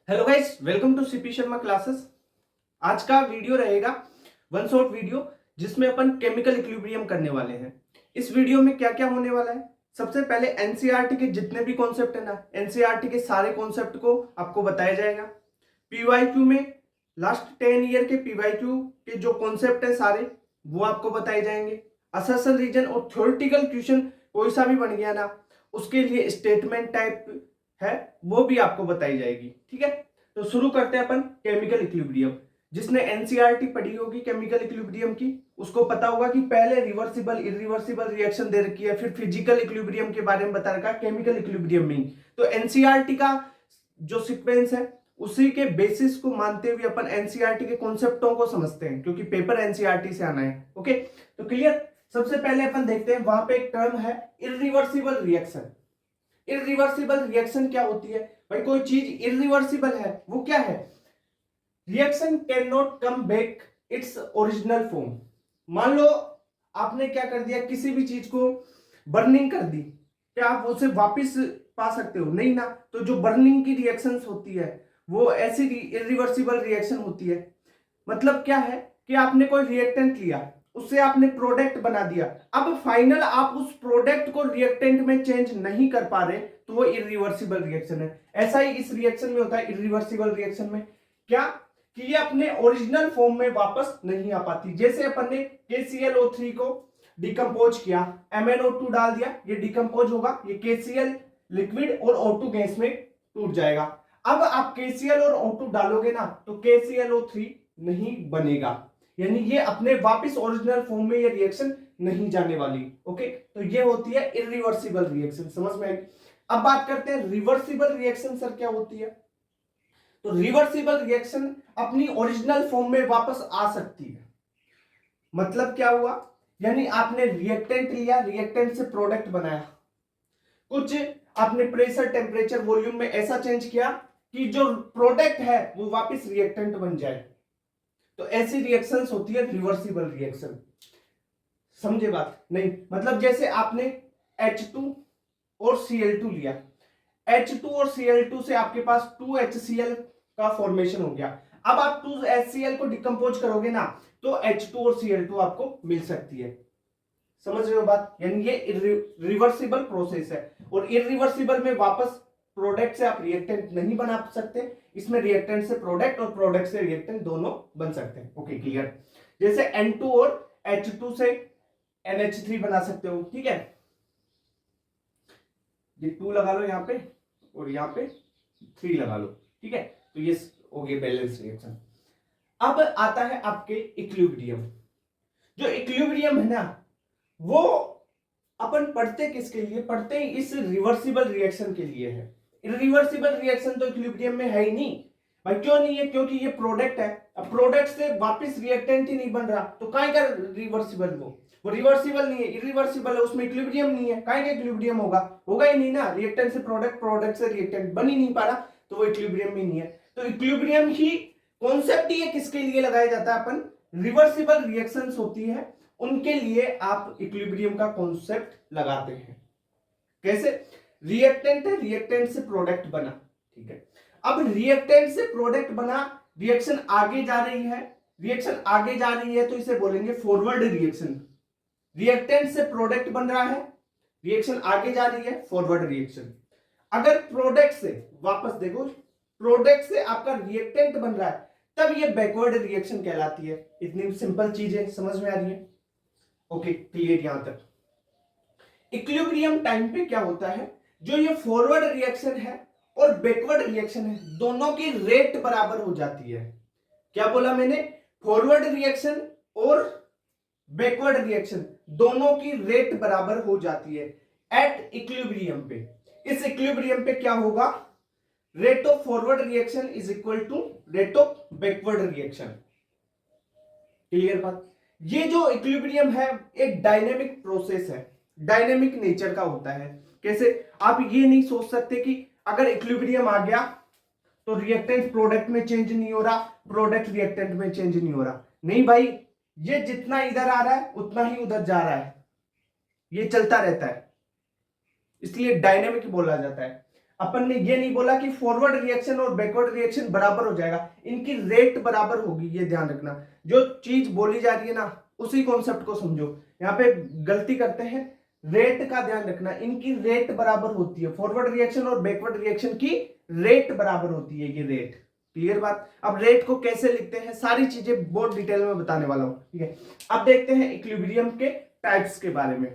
Hello guys, welcome to CP Sharma classes. आज का video रहेगा वन शॉट वीडियो जिसमें अपन केमिकल इक्विलिब्रियम करने वाले हैं। इस वीडियो में क्या क्या होने वाला है, सबसे पहले एनसीईआरटी के जितने भी कॉन्सेप्ट है ना, एनसीईआरटी के सारे कॉन्सेप्ट को आपको बताया जाएगा। पीवाईक्यू में लास्ट 10 ईयर के पीवाईक्यू के जो कॉन्सेप्ट है सारे वो आपको बताए जाएंगे। असर्शन रीजन और थ्योरेटिकल क्वेश्चन कोई सा भी बन गया ना, उसके लिए स्टेटमेंट टाइप है वो भी आपको बताई जाएगी। ठीक है, तो शुरू करते हैं अपन केमिकल इक्विलिब्रियम। जिसने एनसीईआरटी पढ़ी होगी केमिकल इक्विलिब्रियम की, उसको पता होगा कि पहले रिवर्सिबल इरिवर्सिबल रिएक्शन दे रखी है, फिर फिजिकल इक्विलिब्रियम के बारे में बता रखा है केमिकल इक्विलिब्रियम में। तो एनसीईआरटी का जो सीक्वेंस है उसी के बेसिस को मानते हुए अपन एनसीईआरटी के कॉन्सेप्टों को समझते हैं, क्योंकि पेपर एनसीईआरटी से आना है। ओके, तो क्लियर। सबसे पहले अपन देखते हैं, वहां पे एक टर्म है इरिवर्सिबल रिएक्शन। इरिवर्सिबल रिएक्शन क्या होती है भाई? कोई चीज इरिवर्सिबल है वो क्या है? Reaction can not come back its original form. मान लो आपने क्या कर दिया, किसी भी चीज को बर्निंग कर दी, क्या आप उसे वापस पा सकते हो? नहीं ना। तो जो बर्निंग की रिएक्शंस होती है वो ऐसी इरिवर्सिबल रिएक्शन होती है। मतलब क्या है कि आपने कोई रिएक्टेंट लिया, उससे आपने प्रोडक्ट बना दिया, अब फाइनल आप उस प्रोडक्ट को रिएक्टेंट में चेंज नहीं कर पा रहे, तो वो इरिवर्सिबल रिएक्शन है। ऐसा ही इस रिएक्शन में होता है। इरिवर्सिबल रिएक्शन में क्या कि ये अपने ओरिजिनल फॉर्म में वापस नहीं आ पाती। जैसे अपन ने KClO3 को डिकम्पोज किया, MnO2 डाल दिया, ये डिकम्पोज होगा, ये KCl लिक्विड और O2 गैस में टूट जाएगा। अब आप KCl और O2 डालोगे ना, तो KClO3 नहीं बनेगा, यानी ये अपने वापस ओरिजिनल फॉर्म में ये रिएक्शन नहीं जाने वाली। ओके, तो ये होती है इरिवर्सिबल रिएक्शन। समझ में आई? अब बात करते हैं रिवर्सिबल रिएक्शन। सर क्या होती है? तो रिवर्सिबल रिएक्शन अपनी ओरिजिनल फॉर्म में वापस आ सकती है। मतलब क्या हुआ? यानी आपने रिएक्टेंट लिया, रिएक्टेंट से प्रोडक्ट बनाया, कुछ आपने प्रेशर टेम्परेचर वॉल्यूम में ऐसा चेंज किया कि जो प्रोडक्ट है वो वापस रिएक्टेंट बन जाए, तो ऐसी रिएक्शंस होती है रिवर्सिबल रिएक्शन। समझे बात? नहीं, मतलब जैसे आपने H2 और Cl2 लिया, H2 और Cl2 से आपके पास 2HCl का फॉर्मेशन हो गया। अब आप 2HCl को डिकम्पोज करोगे ना, तो H2 और Cl2 आपको मिल सकती है। समझ रहे हो बात? यानी ये रिवर्सिबल प्रोसेस है, और इरिवर्सिबल में वापस प्रोडक्ट से आप रिएक्टेंट नहीं बना सकते। इसमें रिएक्टेंट से प्रोडक्ट और प्रोडक्ट से रिएक्टेंट दोनों बन सकते हैं। Okay, clear. जैसे N2 और H2 से NH3 बना सकते हो। ठीक है, ये 2 लगा लो यहाँ पे और यहाँ पे 3 लगा लो। ठीक है, तो ये हो गया बैलेंस रिएक्शन। अब आता है आपके इक्विलिब्रियम। जो इक्विलिब्रियम है ना, वो अपन पढ़ते किसके लिए? पढ़ते ही इस रिवर्सिबल रिएक्शन के लिए है। रिवर्सिबल रिएक्शन तो इक्विलिब्रियम में है ही नहीं भाई। क्यों नहीं है? क्योंकि ये प्रोडक्ट है, अब प्रोडक्ट से वापस रिएक्टेंट ही नहीं बन रहा, तो काहे का रिवर्सिबल? वो रिवर्सिबल नहीं है, इरिवर्सिबल है, उसमें इक्विलिब्रियम नहीं है। काहे का इक्विलिब्रियम होगा? होगा ही नहीं ना। रिएक्टेंट से प्रोडक्ट, प्रोडक्ट से रिएक्टेंट बन ही नहीं पा रहा, तो वो इक्विलिब्रियम में नहीं है। तो इक्विलिब्रियम ही कॉन्सेप्ट ही किसके लिए लगाया जाता है? अपन रिवर्सिबल रिएक्शंस होती है उनके लिए आप इक्विलिब्रियम का कॉन्सेप्ट लगाते हैं। कैसे? रिएक्टेंट है, रिएक्टेंट से प्रोडक्ट बना। ठीक है, अब रिएक्टेंट से प्रोडक्ट बना, रिएक्शन आगे जा रही है, रिएक्शन आगे जा रही है तो इसे बोलेंगे फॉरवर्ड रिएक्शन। रिएक्टेंट से प्रोडक्ट बन रहा है, रिएक्शन आगे जा रही है, फॉरवर्ड रिएक्शन। अगर प्रोडक्ट से वापस देखो, प्रोडक्ट से आपका रिएक्टेंट बन रहा है, तब ये बैकवर्ड रिएक्शन कहलाती है। इतनी सिंपल चीज है, समझ में आ रही है? ओके, क्लियर यहां तक। इक्विलिब्रियम टाइम पे क्या होता है, जो ये फॉरवर्ड रिएक्शन है और बैकवर्ड रिएक्शन है, दोनों की रेट बराबर हो जाती है। क्या बोला मैंने? फॉरवर्ड रिएक्शन और बैकवर्ड रिएक्शन दोनों की रेट बराबर हो जाती है एट इक्विलिब्रियम पे। इस इक्विलिब्रियम पे क्या होगा? Rate of forward reaction is equal to rate of backward reaction. Clear बात? ये जो इक्विलिब्रियम है एक डायनेमिक प्रोसेस है, डायनेमिक नेचर का होता है। कैसे? आप ये नहीं सोच सकते कि अगर इक्विलिब्रियम आ गया तो रिएक्टेंट प्रोडक्ट में चेंज नहीं हो रहा, प्रोडक्ट रिएक्टेंट में चेंज नहीं हो रहा। नहीं भाई, ये जितना इधर आ रहा है उतना ही उधर जा रहा है, ये चलता रहता है, इसलिए डायनेमिक बोला जाता है। अपन ने ये नहीं बोला कि फॉरवर्ड रिएक्शन और बैकवर्ड रिएक्शन बराबर हो जाएगा, इनकी रेट बराबर होगी, ये ध्यान रखना। जो चीज बोली जा रही है ना उसी कॉन्सेप्ट को समझो। यहाँ पे गलती करते हैं, रेट का ध्यान रखना, इनकी रेट बराबर होती है, फॉरवर्ड रिएक्शन और बैकवर्ड रिएक्शन की रेट बराबर होती है, ये रेट। क्लियर बात। अब रेट को कैसे लिखते हैं सारी चीजें बहुत डिटेल में बताने वाला हूं, ठीक है। अब देखते हैं इक्विलिब्रियम के टाइप्स के बारे में।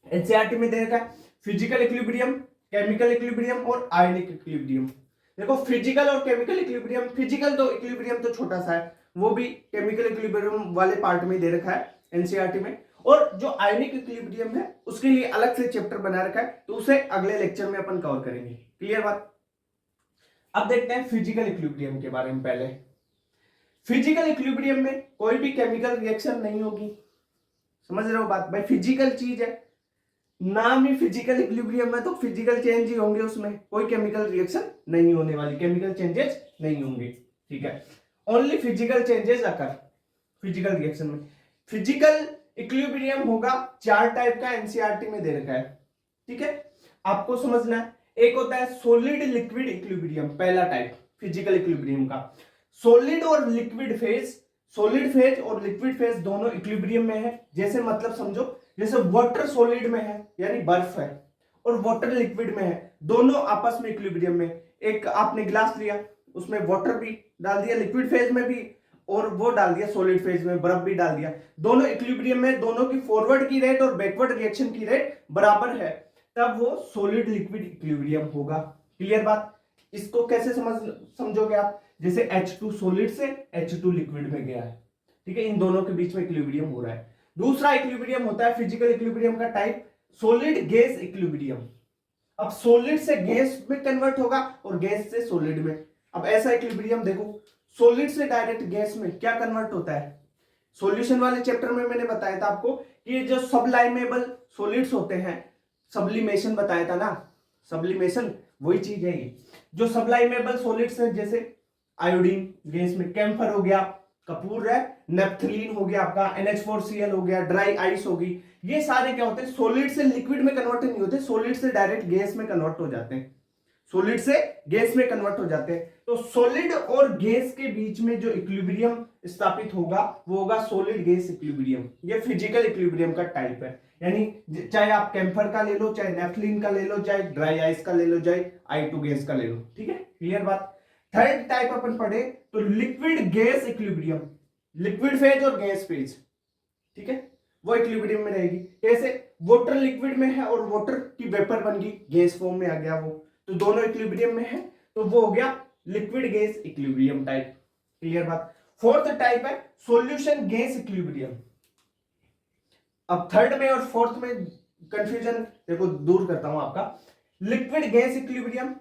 एनसीईआरटी में दे रखा है फिजिकल इक्विलिब्रियम, केमिकल इक्विलिब्रियम और आयनिक इक्विलिब्रियम। देखो फिजिकल और केमिकल इक्विलिब्रियम, फिजिकल तो इक्विलिब्रियम तो छोटा सा है, वो भी केमिकल इक्विलिब्रियम वाले पार्ट में दे रखा है एनसीईआरटी में। और जो आयनिक इक्विलिब्रियम है उसके लिए अलग से चैप्टर बना रखा है, तो उसे अगले लेक्चर में अपन कवर करेंगे। क्लियर बात। अब देखते हैं फिजिकल इक्विलिब्रियम के बारे में। पहले फिजिकल इक्विलिब्रियम में कोई भी केमिकल रिएक्शन नहीं होगी, समझ रहे हो बात। भाई फिजिकल चीज है, नाम ही फिजिकल इक्विलिब्रियम है, तो फिजिकल चेंज ही होंगे, उसमें कोई केमिकल रिएक्शन नहीं होने वाली, केमिकल चेंजेस नहीं होंगे, ठीक है। ओनली फिजिकल चेंजेस अकर फिजिकल रिएक्शन में। फिजिकल इक्विलिब्रियम होगा 4 टाइप का, एनसीईआरटी में दे रखा है, ठीक है। आपको समझना है, एक होता है सॉलिड लिक्विड इक्विलिब्रियम, पहला टाइप फिजिकल इक्विलिब्रियम का। सॉलिड और लिक्विड फेज, सॉलिड फेज और लिक्विड फेज दोनों इक्विलिब्रियम में है। जैसे मतलब समझो, जैसे वाटर सॉलिड में है यानी बर्फ है, और वाटर लिक्विड में है, दोनों आपस में इक्विलिब्रियम में। एक आपने गिलास लिया, उसमें वाटर भी डाल दिया लिक्विड फेज में भी, और वो डाल दिया सॉलिड फेज में, बर्फ भी डाल दिया, दोनों इक्विलिब्रियम में, दोनों की फॉरवर्ड की रेट और बैकवर्ड रिएक्शन की रेट बराबर है, तब वो सॉलिड लिक्विड इक्विलिब्रियम होगा। क्लियर बात। इसको कैसे समझोगे आप, जैसे H2 सॉलिड से H2 लिक्विड में गया है, ठीक है, इन दोनों के बीच में इक्विलिब्रियम हो रहा है। दूसरा इक्विलिब्रियम होता है फिजिकल इक्विलिब्रियम का टाइप सॉलिड गैस इक्विलिब्रियम। अब सॉलिड से गैस में कन्वर्ट होगा और गैस से सॉलिड में। अब ऐसा इक्विलिब्रियम देखो, सॉलिड से डायरेक्ट गैस में क्या कन्वर्ट होता है। सॉल्यूशन वाले चैप्टर में मैंने बताया था आपको कि जो सबलाइमेबल सॉलिड्स होते हैं, सब्लिमेशन बताया था ना, सब्लिमेशन वही चीज है ये। जो सबलाइमेबल सॉलिड्स हैं, जैसे आयोडीन गैस में, कैम्फर हो गया, कपूर है, नेपथलीन हो गया, आपका NH4Cl हो गया, ड्राई आइस होगी, ये सारे क्या होते हैं, सॉलिड से लिक्विड में कन्वर्ट नहीं होते, सॉलिड से डायरेक्ट गैस में कन्वर्ट हो जाते हैं, सॉलिड से गैस में कन्वर्ट हो जाते हैं। तो सॉलिड और गैस के बीच में जो इक्विलिब्रियम स्थापित होगा वो होगा सॉलिड गैस इक्विलिब्रियम। ये फिजिकल इक्विलिब्रियम का टाइप है, यानी चाहे आप कैम्फर का ले लो, चाहे नेफ्थलीन का ले लो, चाहे ड्राई आइस का ले लो, चाहे I2 गैस का ले लो, ठीक है। क्लियर बात। थर्ड टाइप अपन पढ़े तो liquid gas equilibrium, liquid phase और गैस फेज, ठीक है, वो इक्विलिब्रियम में रहेगी। कैसे, वाटर लिक्विड में है और वाटर की वेपर बन गई, गैस फॉर्म में आ गया वो, तो दोनों इक्विलिब्रियम में है, तो वो हो गया liquid gas equilibrium type. Clear बात। फोर्थ टाइप है सॉल्यूशन गैस इक्विलिब्रियम। अब थर्ड में और फोर्थ में कंफ्यूजन देखो दूर करता हूं आपका। Liquid gas equilibrium,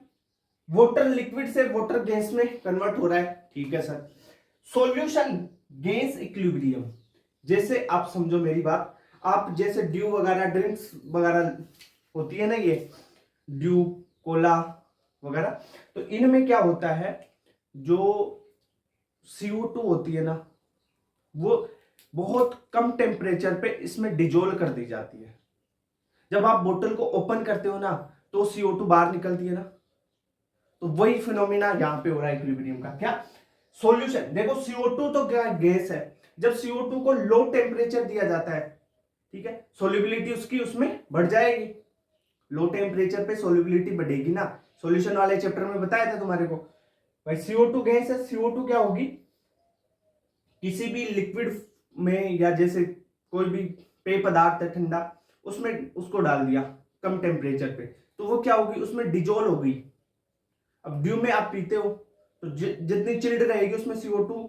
water liquid से वाटर गैस में कन्वर्ट हो रहा है, ठीक है सर। सॉल्यूशन गैस इक्विलिब्रियम, जैसे आप समझो मेरी बात, आप जैसे ड्यू वगैरह ड्रिंक्स वगैरह होती है ना, ये ड्यू कोला वगैरह, तो इनमें क्या होता है, जो CO2 होती है ना, वो बहुत कम टेम्परेचर पे इसमें डिजोल्व कर दी जाती है। जब आप बोतल को ओपन करते हो ना तो CO2 बाहर निकलती है ना, तो वही फिनोमिना यहां पे हो रहा है इक्विलिब्रियम का। क्या, सॉल्यूशन देखो CO2 तो क्या गैस है, जब CO2 को लो टेम्परेचर दिया जाता है, ठीक है, सोल्युबिलिटी उसकी उसमें बढ़ जाएगी, लो टेम्परेचर पे सोल्युबिलिटी बढ़ेगी ना, सॉल्यूशन वाले चैप्टर में बताया था तुम्हारे को। भाई CO2 गैस है, CO2 क्या होगी, किसी भी लिक्विड में या जैसे कोई भी पेय पदार्थ है ठंडा, उसमें उसको डाल दिया कम टेम्परेचर पे, तो वो क्या होगी, उसमें डिजोल्व हो गई। अब ड्यू में आप पीते हो तो जितनी चिल्ड रहेगी उसमें CO2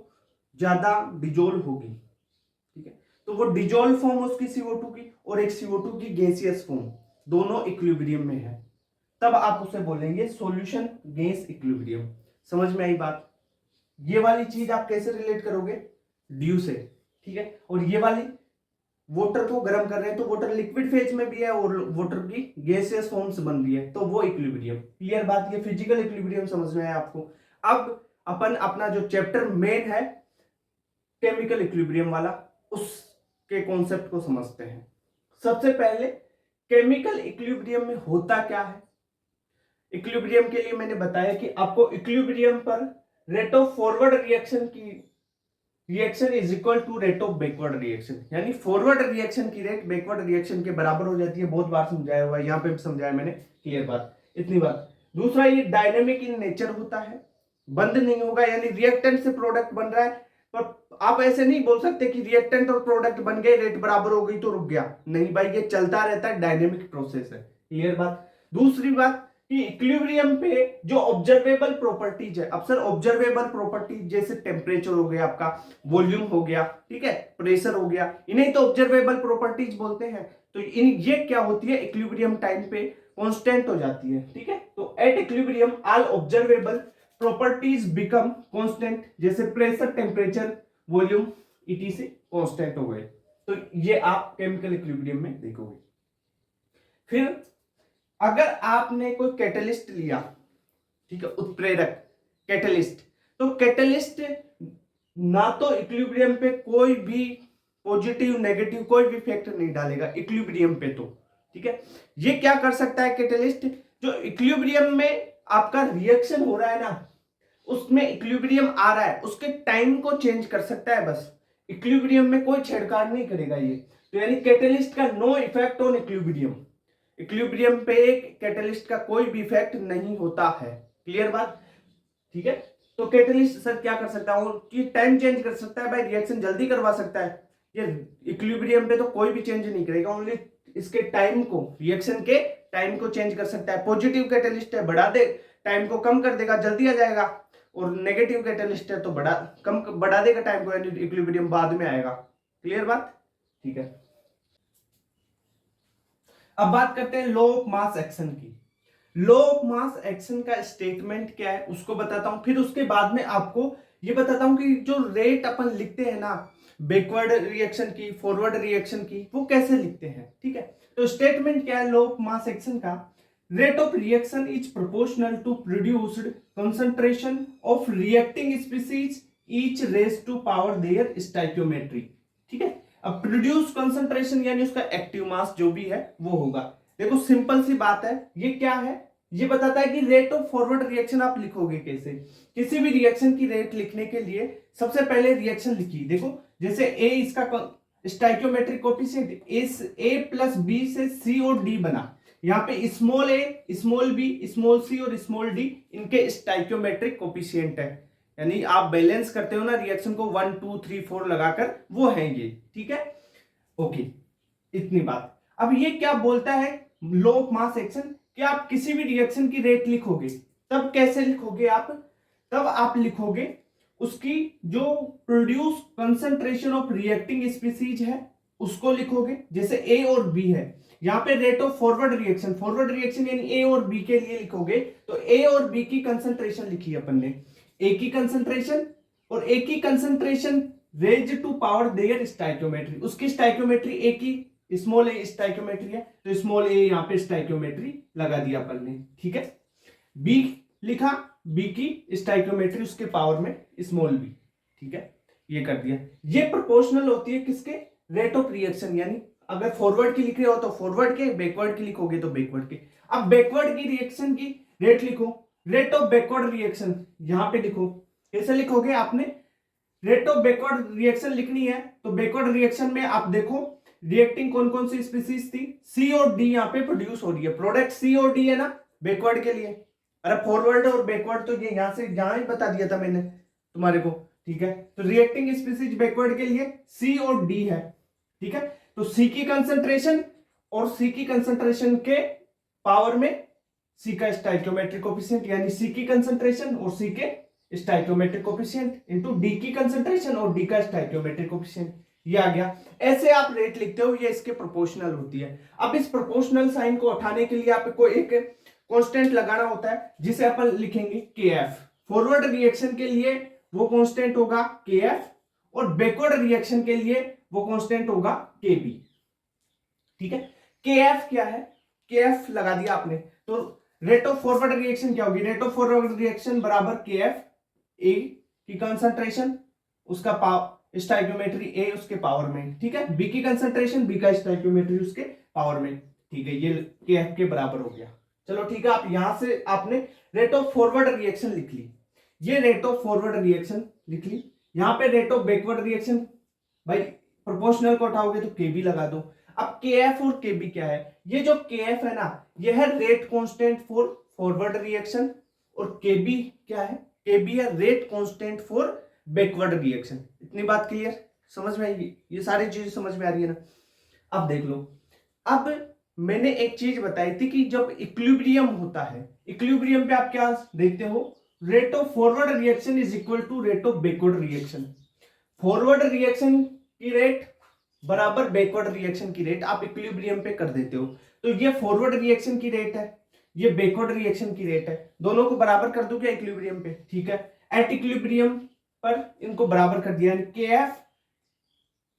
ज्यादा डिजोल्व होगी, ठीक है, तो वो डिजोल्व फॉर्म उसकी CO2 की और एक CO2 की गैसियस फॉर्म, दोनों इक्विलिब्रियम में है, तब आप उसे बोलेंगे सॉल्यूशन गैस इक्विलिब्रियम। समझ में आई बात। ये वाली चीज आप कैसे रिलेट करोगे, ड्यू से, ठीक है, और ये वाली वाटर को गर्म कर रहे हैं तो वाटर लिक्विड फेज में भी है और वाटर की गैसियस फॉर्म्स बन रही है, तो वो इक्विलिब्रियम। क्लियर बात। ये फिजिकल इक्विलिब्रियम समझ में आया आपको। अब अपन अपना जो चैप्टर मेन है केमिकल इक्विलिब्रियम वाला, उसके कॉन्सेप्ट को समझते हैं। सबसे पहले केमिकल इक्विलिब्रियम में होता क्या है, इक्विलिब्रियम के लिए मैंने बताया कि आपको इक्विलिब्रियम पर रेट ऑफ फॉरवर्ड रिएक्शन की reaction is equal to rate of backward reaction, यानी फॉरवर्ड रिएक्शन की रेट बैकवर्ड रिएक्शन के बराबर हो जाती है। बहुत बार समझाया हुआ है, यहाँ पे भी समझाया मैंने, क्लियर बात, इतनी बात। दूसरा, ये डायनेमिक इन नेचर होता है, बंद नहीं होगा, यानी रिएक्टेंट से प्रोडक्ट बन रहा है, पर आप ऐसे नहीं बोल सकते कि रिएक्टेंट और प्रोडक्ट बन गए, रेट बराबर हो गई तो रुक गया, नहीं भाई, ये चलता रहता है, डायनेमिक प्रोसेस है, क्लियर बात। दूसरी बात कि इक्विलिब्रियम पे जो ऑब्जर्वेबल प्रॉपर्टीज है, अब सर ऑब्जर्वेबल प्रॉपर्टीज जैसे टेम्परेचर हो गया आपका, वॉल्यूम हो गया, ठीक है, प्रेशर हो गया, इन्हें तो ऑब्जर्वेबल प्रॉपर्टीज बोलते हैं। तो ये क्या होती है, इक्विलिब्रियम टाइम पे कांस्टेंट हो जाती है, ठीक है। तो at equilibrium all observable properties become constant, जैसे pressure, temperature, volume etc constant हो गए। तो ये आप केमिकल इक्विलिब्रियम में देखोगे। फिर अगर आपने कोई कैटलिस्ट लिया, ठीक है, उत्प्रेरक कैटलिस्ट, तो कैटलिस्ट ना तो इक्विलिब्रियम पे कोई भी पॉजिटिव नेगेटिव कोई भी इफेक्ट नहीं डालेगा इक्विलिब्रियम पे, तो ठीक है। ये क्या कर सकता है कैटलिस्ट, जो इक्विलिब्रियम में आपका रिएक्शन हो रहा है ना, उसमें इक्विलिब्रियम आ रहा है, उसके टाइम को चेंज कर सकता है, बस इक्विलिब्रियम में कोई छेड़छाड़ नहीं करेगा ये। तो यानी कैटलिस्ट का no effect on equilibrium, equilibrium पे कैटलिस्ट का कोई भी इफेक्ट नहीं होता है, क्लियर बात, ठीक है। तो कैटलिस्ट सर क्या कर सकता है कि टाइम चेंज कर सकता है, भाई रिएक्शन जल्दी करवा सकता है। ये इक्विलिब्रियम पे तो कोई भी चेंज नहीं करेगा, ओनली इसके टाइम को, रिएक्शन के टाइम को चेंज कर सकता है। पॉजिटिव कैटलिस्ट है, बढ़ा दे, टाइम को कम कर देगा, जल्दी आ जाएगा, और नेगेटिव कैटलिस्ट है तो बढ़ा देगा टाइम को, यानी इक्विलिब्रियम बाद में आएगा, क्लियर बात, ठीक है। अब बात करते हैं लॉ ऑफ मास एक्शन की। लॉ ऑफ मास एक्शन का स्टेटमेंट क्या है उसको बताता हूं, फिर उसके बाद में आपको ये बताता हूं कि जो रेट अपन लिखते हैं ना, बैकवर्ड रिएक्शन की, फॉरवर्ड रिएक्शन की, वो कैसे लिखते हैं, ठीक है। तो स्टेटमेंट क्या है लॉ ऑफ मास एक्शन का, rate of reaction is proportional to produced concentration of reacting species each raise to power their stoichiometry, ठीक है। अब प्रोड्यूस कंसंट्रेशन यानी उसका एक्टिव मास जो भी है वो होगा। देखो सिंपल सी बात है, ये क्या है, ये बताता है कि रेट ऑफ फॉरवर्ड रिएक्शन आप लिखोगे कैसे। किसी भी रिएक्शन की रेट लिखने के लिए सबसे पहले रिएक्शन लिखिए। देखो जैसे ए इसका स्टोइकियोमेट्रिक कोएफिशिएंट ए प्लस बी से सी और डी बना, यहाँ पे स्मॉल ए, स्मॉल बी, स्मॉल सी और स्मॉल डी इनके स्टोइकियोमेट्रिक कोएफिशिएंट है, यानी आप बैलेंस करते हो ना रिएक्शन को 1 2 3 4 लगाकर, वो है ये, ठीक है, ओके, इतनी बात। अब ये क्या बोलता है लॉ ऑफ मास एक्शन, कि आप किसी भी रिएक्शन की रेट लिखोगे, तब कैसे लिखोगे आप, तब आप लिखोगे उसकी जो produce concentration of reacting species है उसको लिखोगे, जैसे ए और बी है, यहाँ पे रेट ऑफ फॉरवर्ड रिएक्शन यानी ए और बी के लिए लिखोगे, तो ए और बी की कंसंट्रेशन लिखी अपन ने, ए की कंसंट्रेशन और ए की concentration raise to power their stoichiometry, उसकी स्टोइकियोमेट्री ए की स्मॉल ए स्टोइकियोमेट्री है, तो स्मॉल ए यहाँ पे स्टोइकियोमेट्री लगा दिया अपन ने, ठीक है। बी लिखा, बी की स्टोइकियोमेट्री उसके पावर में स्मॉल बी, ठीक है, ये कर दिया। ये प्रोपोर्शनल होती है किसके, रेट ऑफ रिएक्शन, यानी अगर फॉरवर्ड की लिख रहे हो तो फॉरवर्ड के, बैकवर्ड की लिखोगे तो बैकवर्ड के। अब बैकवर्ड की रिएक्शन की रेट लिखो, रेट ऑफ बैकवर्ड रिएक्शन यहां पे लिखो, कैसे लिखोगे आपने, रेट ऑफ बैकवर्ड रिएक्शन लिखनी है तो बैकवर्ड रिएक्शन में आप देखो रिएक्टिंग कौन कौन सी स्पीसीज थी, सी और डी यहाँ पे प्रोड्यूस हो रही है, प्रोडक्ट सी और डी है ना बैकवर्ड के लिए, अरे फॉरवर्ड और बैकवर्ड तो ये यहां से जहां ही बता दिया था मैंने तुम्हारे को, ठीक है। तो रिएक्टिंग स्पीसीज बैकवर्ड के लिए सी और डी है, ठीक है। तो सी की कंसंट्रेशन और सी की कंसंट्रेशन के पावर में सी का स्टोइकियोमेट्रिक कोएफिशिएंट, यानी सी की कंसंट्रेशन और सी के स्टोइकियोमेट्रिक कोएफिशिएंट इनटू डी की कंसंट्रेशन और डी का स्टोइकियोमेट्रिक कोएफिशिएंट, ये आ गया। ऐसे आप रेट लिखते हो, ये इसके प्रोपोर्शनल होती है। अब इस प्रोपोर्शनल साइन को उठाने के लिए आपको एक कांस्टेंट लगाना होता है जिसे अपन लिखेंगे केएफ। फॉरवर्ड रिएक्शन के लिए वो कांस्टेंट होगा केएफ और बैकवर्ड रिएक्शन के लिए वो कांस्टेंट होगा केबी, ठीक है। केएफ क्या है, केएफ लगा दिया आपने, तो रेट ऑफ फॉरवर्ड रिएक्शन क्या होगी, रेट ऑफ फॉरवर्ड रिएक्शन बराबर केएफ, ए की कंसंट्रेशन उसका पावर स्टोइकियोमेट्री ए उसके पावर में, ठीक है, बी की कंसंट्रेशन बी का स्टोइकियोमेट्री उसके पावर में, ठीक है, ये केएफ के बराबर हो गया, चलो ठीक है, आप यहां से आपने रेट ऑफ फॉरवर्ड रिएक्शन लिख ली, ये रेट ऑफ फॉरवर्ड रिएक्शन लिख ली। यहां पे रेट ऑफ बैकवर्ड रिएक्शन, भाई प्रोपोर्शनल को उठाओगे तो केबी लगा दो। अब के एफ और केबी क्या है, ये जो के एफ है ना, ये है rate constant for forward reaction, और केबी क्या है, केबी है rate constant for backward reaction. इतनी बात क्लियर, समझ में आएगी, ये सारी चीजें समझ में आ रही है ना। अब देख लो, अब मैंने एक चीज बताई थी कि जब इक्विलिब्रियम होता है, इक्विलिब्रियम पे आप क्या देखते हो, rate of forward reaction is equal to rate of backward reaction. Forward reaction की रेट बराबर बैकवर्ड रिएक्शन की रेट आप इक्विलिब्रियम पे कर देते हो। तो ये फॉरवर्ड रिएक्शन की रेट है, ये बैकवर्ड रिएक्शन की रेट है, दोनों को बराबर कर दो क्या इक्विलिब्रियम पे, ठीक है। एट इक्विलिब्रियम पर इनको बराबर कर दिया, के एफ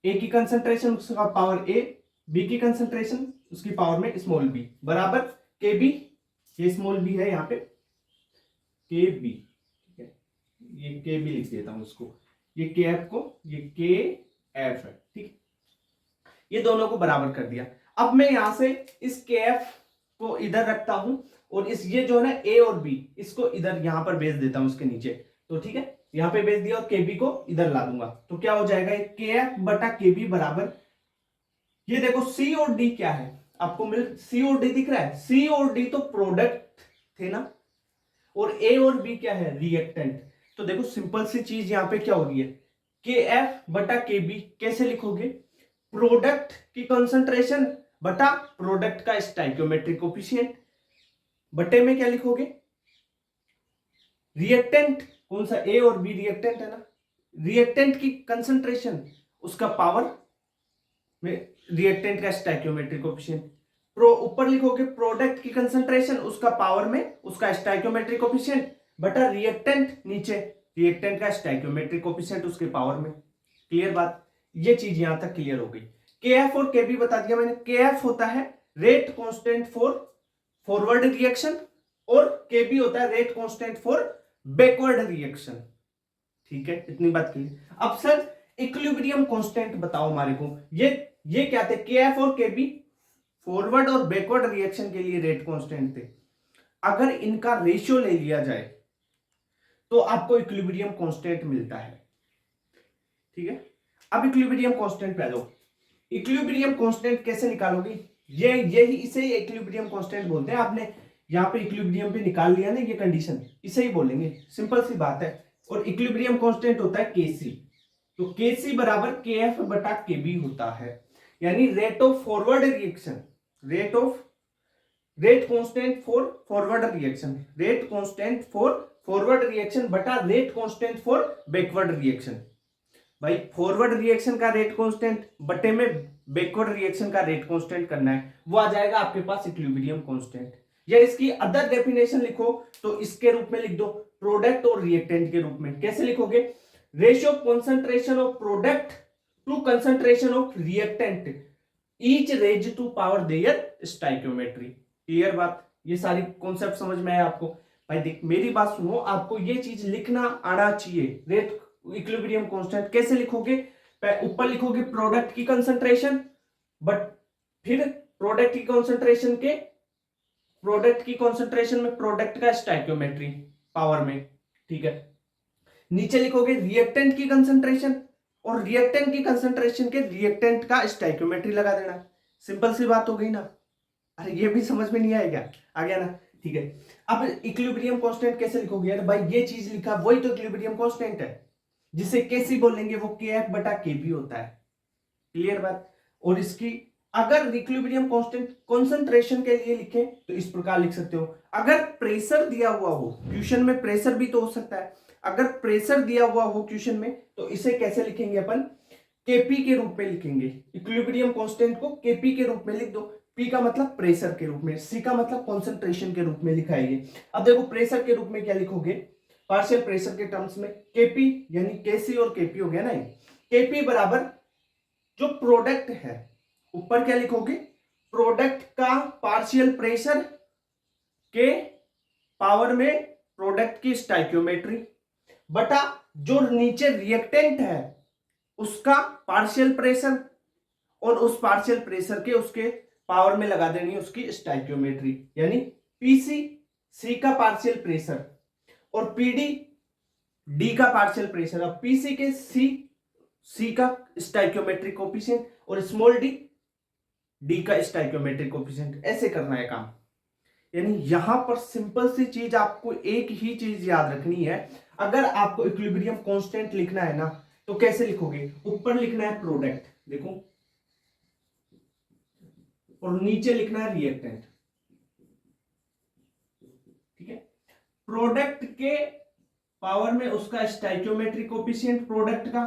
ए की कंसंट्रेशन उसका पावर ए, बी की कंसंट्रेशन उसकी पावर में स्मॉल बी, बराबर के बी, ये स्मॉल बी है यहाँ पे के बी, ठीक है, ये के बी लिख देता हूं उसको, ये के एफ को, ये के एफ है, ठीक, ये दोनों को बराबर कर दिया। अब मैं यहां से इस के एफ को इधर रखता हूं, और इस ये जो है ना ए और बी, इसको इधर यहां पर भेज देता हूं उसके नीचे, तो ठीक है, यहां पे भेज दिया, और के बी को इधर ला दूंगा, तो क्या हो जाएगा, के एफ बटा के बी बराबर, ये देखो सी और डी क्या है आपको मिल, सी और डी दिख रहा है, सी और डी तो प्रोडक्ट थे ना, और ए और बी क्या है, रिएक्टेंट। तो देखो सिंपल सी चीज यहां पे क्या हो रही है, के एफ बटा के बी कैसे लिखोगे, प्रोडक्ट की कंसंट्रेशन बटा प्रोडक्ट का स्टोइकियोमेट्रिक कोएफिशिएंट, बटे में क्या लिखोगे, रिएक्टेंट कौन सा, ए और बी रिएक्टेंट है ना, रिएक्टेंट की कंसंट्रेशन उसका पावर में रिएक्टेंट का स्टोइकियोमेट्रिक कोएफिशिएंट, ऊपर लिखोगे प्रोडक्ट की कंसंट्रेशन उसका पावर में उसका स्टोइकियोमेट्रिक कोएफिशिएंट, बटा रिएक्टेंट नीचे रिएक्टेंट का स्टोइकियोमेट्रिक कोएफिशिएंट उसके पावर में। क्लियर बात, ये चीज यहां तक क्लियर हो गई। के एफ और के बी बता दिया मैंने, के एफ होता है rate constant for forward reaction, और के बी होता है rate constant for backward reaction, ठीक है, इतनी बात क्लियर। अब सर इक्विलिब्रियम कांस्टेंट बताओ हमारे को, ये क्या थे, के एफ और के बी फॉरवर्ड और बैकवर्ड रिएक्शन के लिए रेट कांस्टेंट थे, अगर इनका रेशियो ले लिया जाए तो आपको इक्विलिब्रियम कांस्टेंट मिलता है, ठीक है। अब इक्विलिब्रियम कांस्टेंट पे आ जाओ, इक्विलिब्रियम कांस्टेंट कैसे निकालोगे, यही इसे ही इक्विलिब्रियम कांस्टेंट बोलते हैं। आपने यहाँ पे इक्विलिब्रियम पे निकाल लिया ना ये कंडीशन, इसे ही बोलेंगे, सिंपल सी बात है। और इक्विलिब्रियम कांस्टेंट होता है केसी, तो केसी बराबर के एफ बटा के बी होता है, यानी rate of forward reaction, rate constant for forward reaction, rate constant for forward reaction बटा rate constant for backward reaction. भाई फॉरवर्ड रिएक्शन का रेट कांस्टेंट बटे में बैकवर्ड रिएक्शन का रेट कांस्टेंट करना है, वो आ जाएगा आपके पास इक्विलिब्रियम कांस्टेंट। या इसकी अदर डेफिनेशन लिखो तो इसके रूप में लिख दो, प्रोडक्ट और रिएक्टेंट के रूप में। कैसे लिखोगे, ratio concentration of product to concentration of reactant each raise to power their stoichiometry. Clear बात, ये सारी कॉन्सेप्ट समझ में आया आपको। भाई देख मेरी बात सुनो, आपको ये चीज लिखना आना चाहिए। रेट इक्विलिब्रियम कांस्टेंट कैसे लिखोगे, ऊपर लिखोगे प्रोडक्ट की कंसंट्रेशन, बट फिर प्रोडक्ट की कंसंट्रेशन में प्रोडक्ट का स्टोइकियोमेट्री पावर में, ठीक है। नीचे लिखोगे रिएक्टेंट की कंसंट्रेशन, और रिएक्टेंट की कंसंट्रेशन के रिएक्टेंट का स्टोइकियोमेट्री लगा देना। सिंपल सी बात हो गई ना। अरे ये भी समझ में नहीं आएगा, आ गया ना, ठीक है। अब इक्विलिब्रियम कांस्टेंट कैसे लिखोगे, अरे भाई ये चीज लिखा वही तो इक्विलिब्रियम कांस्टेंट है, जिसे केसी बोलेंगे, वो के एफ बटा के बी होता है। क्लियर बात। और इसकी अगर इक्विलिब्रियम कांस्टेंट कंसंट्रेशन के लिए लिखें तो इस प्रकार लिख सकते हो, अगर प्रेशर दिया हुआ हो, क्वेश्चन में प्रेशर भी तो हो सकता है, अगर प्रेशर दिया हुआ हो क्वेश्चन में तो इसे कैसे लिखेंगे अपन, केपी के रूप में लिखेंगे। इक्विलिब्रियम कांस्टेंट को केपी के रूप में लिख दो, पी का मतलब प्रेशर के रूप में, सी का मतलब कंसंट्रेशन के रूप में लिखा है ये। अब देखो प्रेशर के रूप में क्या लिखोगे, पार्शियल प्रेशर के टर्म्स में केपी यानी केसी और केपी हो गया ना, केपी बराबर जो प्रोडक्ट है, ऊपर क्या लिखोगे, प्रोडक्ट का पार्शियल प्रेशर के पावर में प्रोडक्ट की स्टोइकियोमेट्री, बटा जो नीचे रिएक्टेंट है उसका पार्शियल प्रेशर, और उस पार्शियल प्रेशर के उसके पावर में लगा देनी उसकी स्टोइकियोमेट्री, यानी पीसी सी का पार्शियल प्रेशर और पीडी डी का पार्शियल प्रेशर। अब पीसी के सी का स्टाइकियोमेट्रिक कोफिशिएंट और स्मॉल डी का स्टाइकियोमेट्रिक कोफिशिएंट। ऐसे करना है काम। यानी यहां पर सिंपल सी चीज, आपको एक ही चीज याद रखनी है। अगर आपको इक्विलिब्रियम कांस्टेंट लिखना है ना, तो कैसे लिखोगे? ऊपर लिखना है प्रोडक्ट, देखो, और नीचे लिखना है रिएक्टेंट। ठीक है, प्रोडक्ट के पावर में उसका स्टाइकियोमेट्रिक कोफिशिएंट प्रोडक्ट का,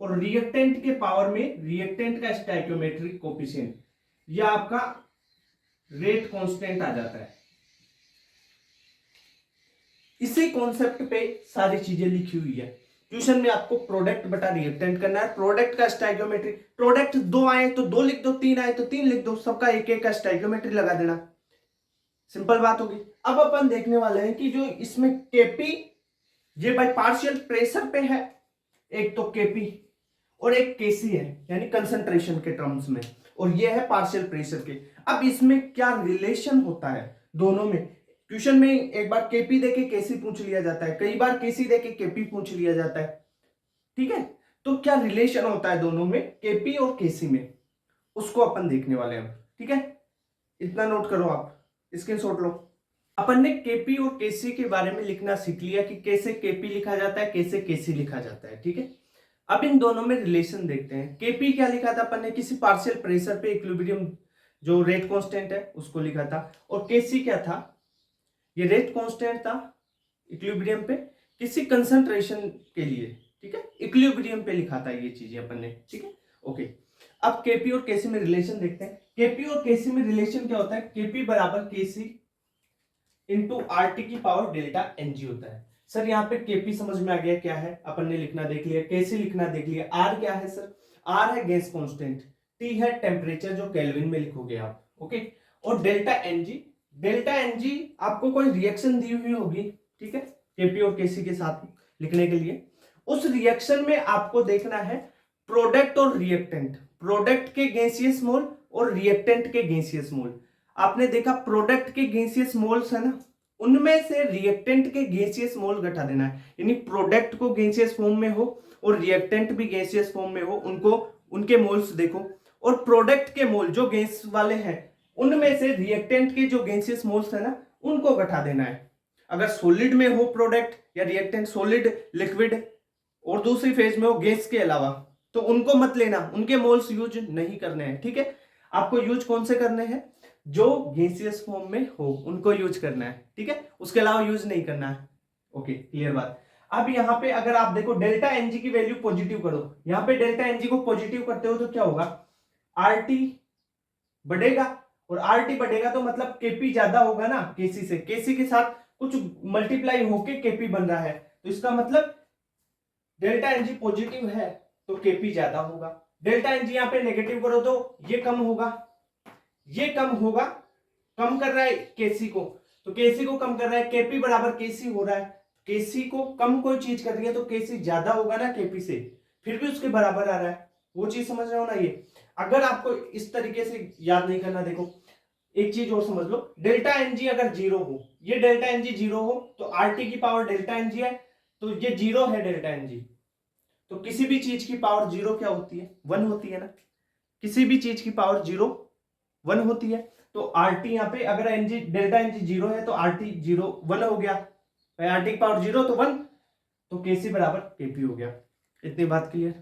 और रिएक्टेंट के पावर में रिएक्टेंट का स्टाइकियोमेट्रिक कोफिशिएंट, यह आपका रेट कांस्टेंट आ जाता है। इसी कॉन्सेप्ट पे सारी चीजें लिखी हुई है। ट्यूशन में आपको प्रोडक्ट बटा रिएक्टेंट करना है, प्रोडक्ट का स्टाइकियोमेट्री, प्रोडक्ट 2 आए तो 2 लिख दो, 3 आए तो 3 लिख दो, सबका एक एक का स्टाइकियोमेट्री लगा देना। सिंपल बात होगी। अब अपन देखने वाले हैं कि जो इसमें केपी ये बाय पार्शियल प्रेशर पे है, एक तो केपी और एक केसी है, यानी कंसंट्रेशन के टर्म्स में, और ये है पार्शियल प्रेशर के। अब इसमें क्या रिलेशन होता है दोनों में? ट्यूशन में एक बार केपी देके केसी पूछ लिया जाता है, कई बार केसी देके केपी पूछ लिया जाता है। ठीक है, तो क्या रिलेशन होता है दोनों में, केपी और केसी में, उसको अपन देखने वाले हैं। ठीक है, इतना नोट करो, आप स्क्रीनशॉट लो। अपन ने केपी और केसी के बारे में लिखना सीख लिया कि कैसे केपी लिखा जाता है, कैसे केसी लिखा जाता है। ठीक है, अब इन दोनों में रिलेशन देखते हैं। केपी क्या लिखा था अपन ने? किसी पार्शियल प्रेशर पे इक्विलिब्रियम जो रेट कांस्टेंट है उसको लिखा था। और केसी क्या था? ये रेट कांस्टेंट था इक्विलिब्रियम पे किसी कंसंट्रेशन के लिए। ठीक है, इक्विलिब्रियम पे लिखा था ये चीजें अपन ने। ठीक है, ओके। अब केपी और केसी में रिलेशन देखते हैं। केपी और केसी में रिलेशन क्या होता है? केपी बराबर केसी इंटू आरटी की पावर डेल्टा एनजी होता है। सर यहाँ पे केपी समझ में आ गया क्या है, अपन ने लिखना देख लिया। केसी लिखना देख लिया। आर क्या है सर? आर है गैस कांस्टेंट, टी है टेम्परेचर जो केल्विन में लिखोगे आप। ओके, और डेल्टा एनजी, डेल्टा एनजी आपको कोई रिएक्शन दी हुई होगी। ठीक है, केपी और केसी के साथ लिखने के लिए उस रिएक्शन में आपको देखना है प्रोडक्ट और रिएक्टेंट, प्रोडक्ट के गैसियस मोल और रिएक्टेंट के गैसियस मोल। आपने देखा प्रोडक्ट के गैसियस मोल्स है ना, उनमें से रिएक्टेंट के गैसियस मोल घटा देना है। यानी प्रोडक्ट को गैसियस फॉर्म में हो और रिएक्टेंट भी गैसियस फॉर्म में हो, उनको उनके मोल्स देखो, और प्रोडक्ट के मोल जो गैस वाले हैं उनमें से रिएक्टेंट के जो गैसियस मोल्स है ना, उनको घटा देना है। अगर सॉलिड में हो प्रोडक्ट या रिएक्टेंट, सॉलिड, लिक्विड और दूसरी फेज में हो गैस के अलावा, तो उनको मत लेना, उनके मोल्स यूज नहीं करने हैं। ठीक है, आपको यूज कौन से करने हैं? जो गैसियस फॉर्म में हो उनको यूज करना है। ठीक है, उसके अलावा यूज नहीं करना है। ओके, क्लियर बात। अब यहाँ पे अगर आप देखो डेल्टा एनजी की वैल्यू पॉजिटिव करो, यहाँ पे डेल्टा एनजी को पॉजिटिव करते हो तो क्या होगा? आरटी बढ़ेगा, और आरटी बढ़ेगा तो मतलब केपी ज्यादा होगा ना केसी से, केसी के साथ कुछ मल्टीप्लाई होके केपी बन रहा है, तो इसका मतलब डेल्टा एनजी पॉजिटिव है तो केपी ज्यादा होगा। डेल्टा एनजी यहाँ पे नेगेटिव करो तो ये कम होगा, ये कम होगा, कम कर रहा है केसी को, तो केसी को कम कर रहा है, केपी बराबर केसी हो रहा है। केसी को कम कोई चीज कर रही है तो केसी ज्यादा होगा ना केपी से, फिर भी उसके बराबर आ रहा है। वो चीज समझ रहे हो ना? ये अगर आपको इस तरीके से याद नहीं करना, देखो एक चीज और समझ लो, डेल्टा एनजी अगर जीरो हो, ये डेल्टा एनजी जीरो हो तो आरटी की पावर डेल्टा एनजी है, तो ये जीरो है डेल्टा एनजी। तो किसी भी चीज की पावर जीरो क्या होती है? 1 होती है ना। किसी भी चीज की पावर जीरो 1 होती है, तो आरटी यहाँ पे अगर एनजी डेल्टा एनजी जीरो है तो आरटी जीरो 1 हो गया, आरटी की पावर जीरो तो 1, तो केसी बराबर केपी हो गया। इतनी बात क्लियर?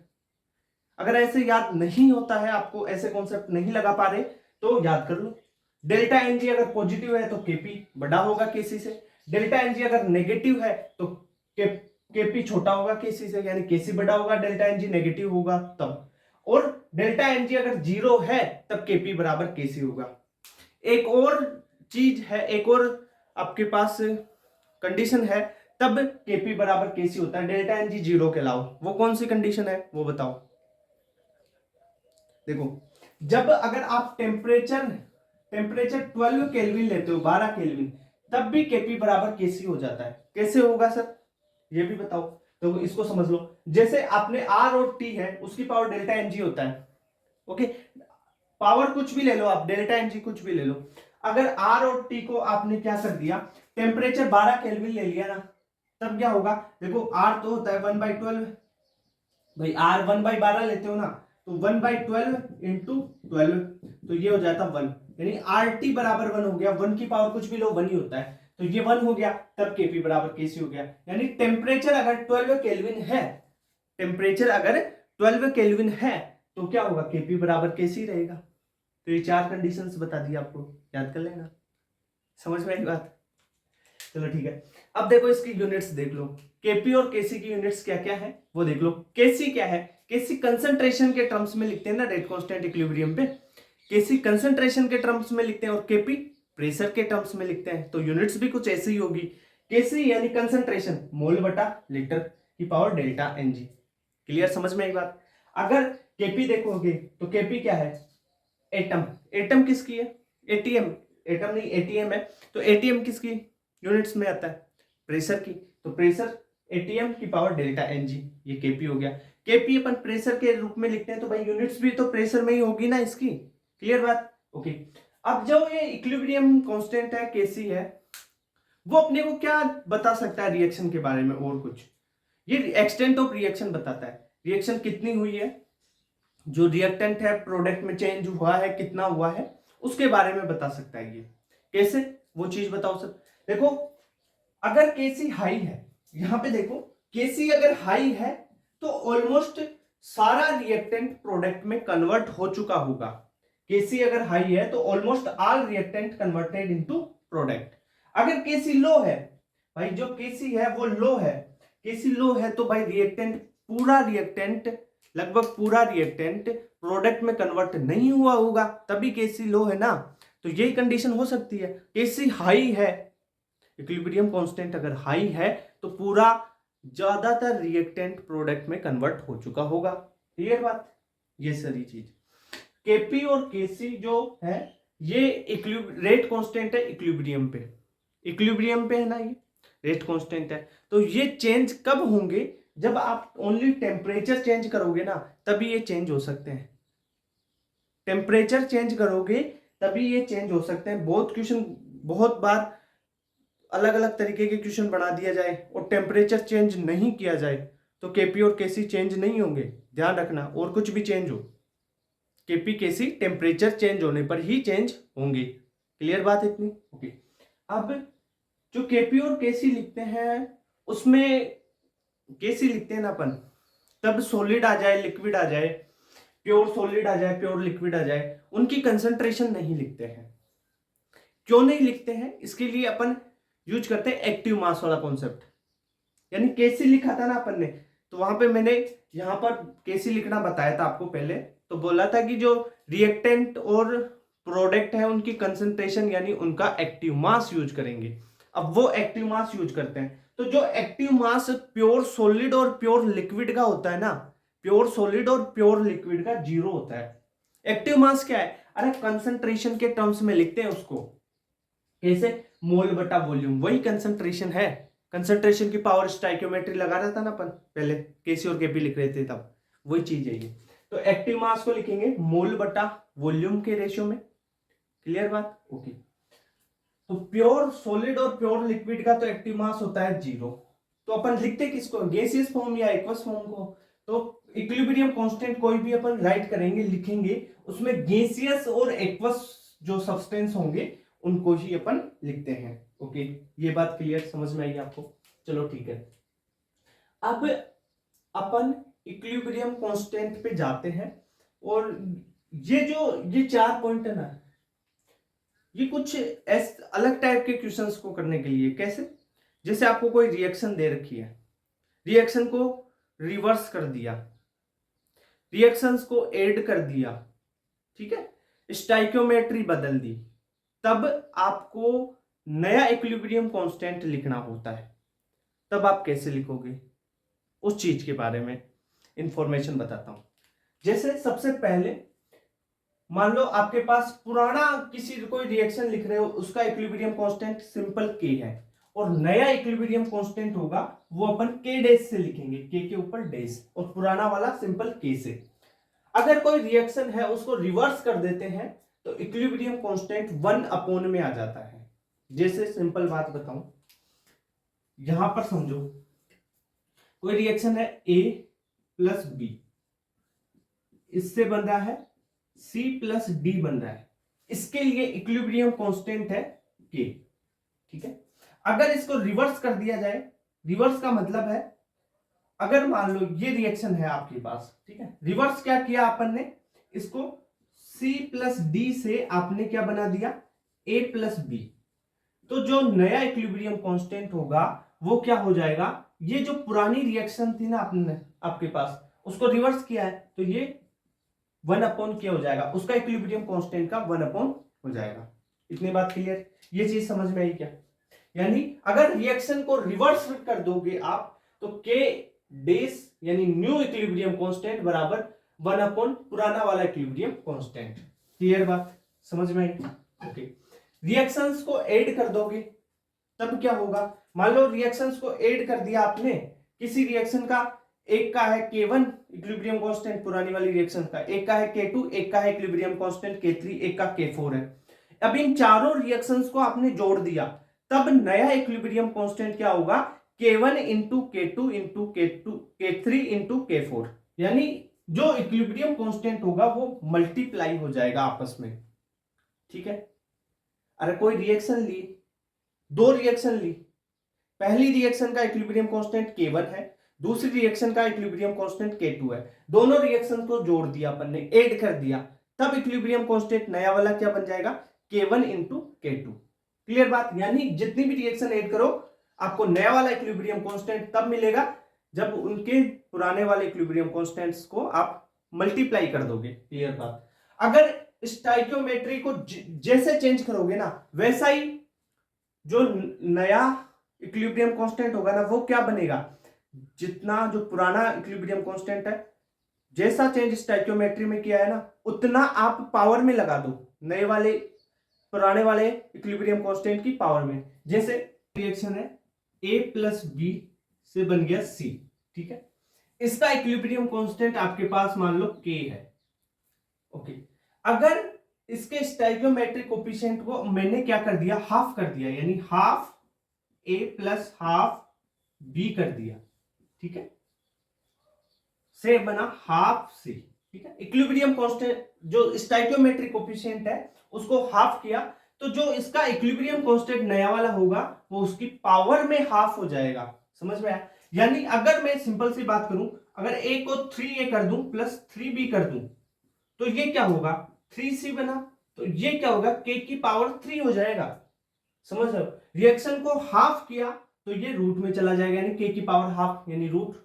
अगर ऐसे याद नहीं होता है, आपको ऐसे कॉन्सेप्ट नहीं लगा पा रहे, तो याद कर लो। डेल्टा एनजी अगर पॉजिटिव है तो केपी बड़ा होगा केसी से, डेल्टा एनजी अगर नेगेटिव है तो केपी छोटा होगा केसी से, यानी केसी बड़ा होगा, डेल्टा एनजी नेगेटिव होगा तब, और डेल्टा एनजी अगर जीरो है तब केपी बराबर केसी होगा। एक और चीज है, एक और आपके पास कंडीशन है, तब केपी बराबर केसी होता है डेल्टा एनजी जीरो के अलावा। वो कौन सी कंडीशन है वो बताओ? देखो, जब अगर आप टेम्परेचर 12 केल्विन लेते हो, 12 केल्विन, तब भी केपी बराबर केसी हो जाता है। कैसे होगा सर, ये भी बताओ। तो इसको समझ लो, जैसे आपने आर और टी है, उसकी पावर डेल्टा एनजी होता है। ओके, पावर कुछ भी ले लो आप, डेल्टा एनजी कुछ भी ले लो। अगर R और T को आपने क्या कर दिया, टेम्परेचर 12 केल्विन ले लिया ना, तब क्या होगा, देखो R तो होता है 1/12, भाई R 1/12 लेते हो ना, तो 1/12 इंटू 12, तो ये हो जाता 1, यानी RT बराबर 1 हो गया, 1 की पावर कुछ भी लो 1 ही होता है, तो ये 1 हो गया, तब KP बराबर KC हो गया। यानी टेम्परेचर अगर 12 केल्विन है, टेम्परेचर अगर 12 केल्विन है तो क्या होगा, KP बराबर KC रहेगा। तो ये 4 कंडीशंस बता दी आपको, याद कर लेना। समझ में आई बात? चलो ठीक है, अब देखो इसकी यूनिट्स देख लो, केपी और केसी की यूनिट्स क्या क्या है वो देख लो। केसी क्या है, केसी कंसंट्रेशन के टर्म्स में लिखते हैं ना, रेट कांस्टेंट इक्विलिब्रियम पे, केसी कंसंट्रेशन के टर्म्स में लिखते हैं और केपी प्रेशर के टर्म्स में लिखते हैं, तो यूनिट्स भी कुछ ऐसी ही होगी। केसी यानी कंसंट्रेशन, मोल बटा लीटर की पावर डेल्टा एनजी। क्लियर, समझ में आई बात? अगर केपी देखोगे तो केपी क्या है, एटम, एटम किसकी है, एटीएम, एटम नहीं एटीएम है, तो एटीएम किसकी यूनिट्स में आता है, प्रेशर की, तो प्रेशर एटीएम की पावर डेल्टा एनजी, ये केपी हो गया। केपी अपन प्रेशर के रूप में लिखते हैं, तो भाई यूनिट्स भी तो प्रेशर में ही होगी ना इसकी। क्लियर बात? ओके। अब जो ये इक्विलिब्रियम कांस्टेंट है केसी है, वो अपने को क्या बता सकता है रिएक्शन के बारे में, और कुछ, ये एक्सटेंट ऑफ रिएक्शन बताता है, रिएक्शन कितनी हुई है, जो रिएक्टेंट है प्रोडक्ट में चेंज हुआ है कितना हुआ है, उसके बारे में बता सकता है। ये कैसे, वो चीज बताओ सर। देखो अगर केसी हाई है, यहां पे देखो केसी अगर हाई है तो ऑलमोस्ट सारा रिएक्टेंट प्रोडक्ट में कन्वर्ट हो चुका होगा। केसी अगर हाई है तो almost all reactant converted into product. अगर केसी लो है, भाई जो केसी है वो लो है, केसी लो है तो भाई रिएक्टेंट, पूरा रिएक्टेंट, लगभग पूरा रिएक्टेंट प्रोडक्ट में कन्वर्ट नहीं हुआ होगा, तभी केसी लो है ना। तो यही कंडीशन हो सकती है। केसी हाई है, इक्विलिब्रियम कांस्टेंट अगर हाई है तो पूरा ज्यादातर रिएक्टेंट प्रोडक्ट में कन्वर्ट हो चुका होगा। क्लियर बात? ये सारी चीज, केपी और केसी जो है ये रेट कांस्टेंट है इक्विलिब्रियम पे, इक्विलिब्रियम पे है ना, ये रेट कांस्टेंट है। तो ये चेंज कब होंगे, जब आप ओनली टेम्परेचर चेंज करोगे ना, तभी ये चेंज हो सकते हैं। टेम्परेचर चेंज करोगे तभी ये चेंज हो सकते हैं। बहुत क्वेश्चन, बहुत बार अलग अलग तरीके के क्वेश्चन बना दिया जाए और टेम्परेचर चेंज नहीं किया जाए तो केपी और केसी चेंज नहीं होंगे, ध्यान रखना। और कुछ भी चेंज हो, केपी केसी टेम्परेचर चेंज होने पर ही चेंज होंगे। क्लियर बात इतनी? ओके। अब जो केपी और केसी लिखते हैं उसमें, केसी लिखते हैं ना अपन, तब सॉलिड आ जाए, लिक्विड आ जाए, प्योर सॉलिड आ जाए, प्योर लिक्विड आ जाए, उनकी कंसंट्रेशन नहीं लिखते हैं। क्यों नहीं लिखते हैं? इसके लिए अपन यूज करते हैं एक्टिव मास वाला कॉन्सेप्ट। यानी केसी लिखा था ना अपन ने, तो वहां पे मैंने यहां पर केसी लिखना बताया था आपको पहले, तो बोला था कि जो रिएक्टेंट और प्रोडक्ट है उनकी कंसंट्रेशन यानी उनका एक्टिव मास यूज करेंगे। अब वो एक्टिव मास यूज करते हैं, तो जो एक्टिव मास प्योर सॉलिड और प्योर लिक्विड का होता है ना, प्योर सॉलिड और प्योर लिक्विड का 0 होता है। एक्टिव मास क्या है, अरे कंसंट्रेशन के टर्म्स में लिखते हैं उसको, कैसे, मोल बटा वॉल्यूम, वही कंसंट्रेशन है। कंसंट्रेशन की पावर स्टाइकियोमेट्री लगा रहा था ना अपन पहले, केसी और केपी लिख रहे थे तब, वही चीज है ये। तो एक्टिव मास को लिखेंगे मोल बटा वॉल्यूम के रेशियो में। क्लियर बात? ओके। तो प्योर सॉलिड और प्योर लिक्विड का तो एक्टिव मास होता है 0, तो अपन लिखते किसको, गैसियस फॉर्म या एक्वस फॉर्म को। तो इक्विलिब्रियम कांस्टेंट कोई भी अपन राइट करेंगे, लिखेंगे, उसमें गैसियस और एक्वस जो सब्सटेंस होंगे उनको ही अपन लिखते हैं। ओके, ये बात क्लियर, समझ में आई आपको? चलो ठीक है। अब अपन इक्विलिब्रियम कांस्टेंट पे जाते हैं, और ये 4 पॉइंट है ना, ये कुछ अलग टाइप के क्वेश्चंस को करने के लिए। कैसे, जैसे आपको कोई रिएक्शन दे रखी है, रिएक्शन को रिवर्स कर दिया, रिएक्शंस को ऐड कर दिया, ठीक है, स्टाइकियोमेट्री बदल दी, तब आपको नया इक्विलिब्रियम कांस्टेंट लिखना होता है। तब आप कैसे लिखोगे, उस चीज के बारे में इंफॉर्मेशन बताता हूं। जैसे सबसे पहले मान लो आपके पास पुराना किसी कोई रिएक्शन लिख रहे हो, उसका इक्विलिब्रियम कांस्टेंट सिंपल के है, और नया इक्विलिब्रियम कांस्टेंट होगा वो अपन के डैश से लिखेंगे, के ऊपर डैश, और पुराना वाला सिंपल के से। अगर कोई रिएक्शन है उसको रिवर्स कर देते हैं तो इक्विलिब्रियम कांस्टेंट 1 में आ जाता है। जैसे सिंपल बात बताऊं, यहां पर समझो कोई रिएक्शन है A प्लस बी, इससे बन रहा है C प्लस डी बन रहा है, इसके लिए इक्विलिब्रियम कांस्टेंट है K। ठीक है, अगर इसको रिवर्स कर दिया जाए, रिवर्स का मतलब है अगर मान लो ये रिएक्शन है आपके पास, ठीक है, रिवर्स क्या किया अपन ने, इसको C प्लस डी से आपने क्या बना दिया, A प्लस बी। तो जो नया इक्विलिब्रियम कांस्टेंट होगा वो क्या हो जाएगा, ये जो पुरानी रिएक्शन थी ना आपने आपके पास, उसको रिवर्स किया है तो ये 1 क्या हो जाएगा, उसका इक्विलिब्रियम कांस्टेंट का 1 हो जाएगा। इतनी बात क्लियर, ये चीज समझ में आई क्या? यानी अगर रिएक्शन को रिवर्स कर दोगे आप तो K डेस यानी न्यू इक्विलिब्रियम कांस्टेंट बराबर 1 पुराना वाला इक्विलिब्रियम कांस्टेंट। क्लियर बात, समझ में आई? ओके, रिएक्शंस को ऐड कर दोगे तब क्या होगा, मान लो रिएक्शंस को ऐड कर दिया आपने, किसी रिएक्शन का, एक का है K1 इक्विलिब्रियम कांस्टेंट पुरानी वाली रिएक्शन का, एक का है K2, एक का है इक्विलिब्रियम कांस्टेंट K3, एक का K4 है। अब इन चारों रिएक्शंस को आपने जोड़ दिया तब नया इक्विलिब्रियम कांस्टेंट क्या होगा, K1 into K2 into K3 into K4, यानी जो इक्विलिब्रियम कांस्टेंट होगा वो मल्टीप्लाई हो जाएगा आपस में। ठीक है, अरे कोई रिएक्शन ली, दो रिएक्शन ली, पहली रिएक्शन का इक्विलिब्रियम कांस्टेंट K1 है, दूसरी रिएक्शन का इक्विलिब्रियम कांस्टेंट K2 है, दोनों रिएक्शन को जोड़ दिया अपन ने, ऐड कर दिया, तब इक्विलिब्रियम कांस्टेंट नया वाला क्या बन जाएगा, K1 इंटू K2। क्लियर बात, यानी जितनी भी रिएक्शन ऐड करो आपको नया वाला इक्विलिब्रियम कांस्टेंट तब मिलेगा जब उनके पुराने वाले इक्विलिब्रियम कांस्टेंट्स को आप मल्टीप्लाई कर दोगे। क्लियर बात, अगर स्टोइकियोमेट्री को जैसे चेंज करोगे ना वैसा ही जो नया इक्विलिब्रियम कांस्टेंट होगा ना वो क्या बनेगा, जितना जो पुराना इक्विलिब्रियम कांस्टेंट है जैसा चेंज स्टोइकियोमेट्री में किया है ना उतना आप पावर में लगा दो नए वाले पुराने वाले इक्विलिब्रियम कांस्टेंट की पावर में। जैसे रिएक्शन है A प्लस बी से बन गया C, ठीक है, इसका इक्विलिब्रियम कांस्टेंट आपके पास मान लो K है। ओके, अगर इसके स्टोइकियोमेट्रिक कोएफिशिएंट को मैंने क्या कर दिया, हाफ कर दिया, यानी half A plus half B कर दिया, ठीक है, से बना हाफ C। ठीक है, इक्विलिब्रियम कांस्टेंट जो स्टोइकियोमेट्रिक कोएफिशिएंट है उसको हाफ किया तो जो इसका इक्विलिब्रियम कांस्टेंट नया वाला होगा वो उसकी पावर में हाफ हो जाएगा। समझ में आया? यानी अगर मैं सिंपल सी बात करूं, अगर A को 3A कर दूं प्लस 3B कर दूं तो ये क्या होगा, 3C बना, तो ये क्या होगा, K की पावर 3 हो जाएगा। समझ रहे हो, रिएक्शन को हाफ किया तो ये रूट में चला जाएगा, यानी K की पावर हाफ यानी रूट।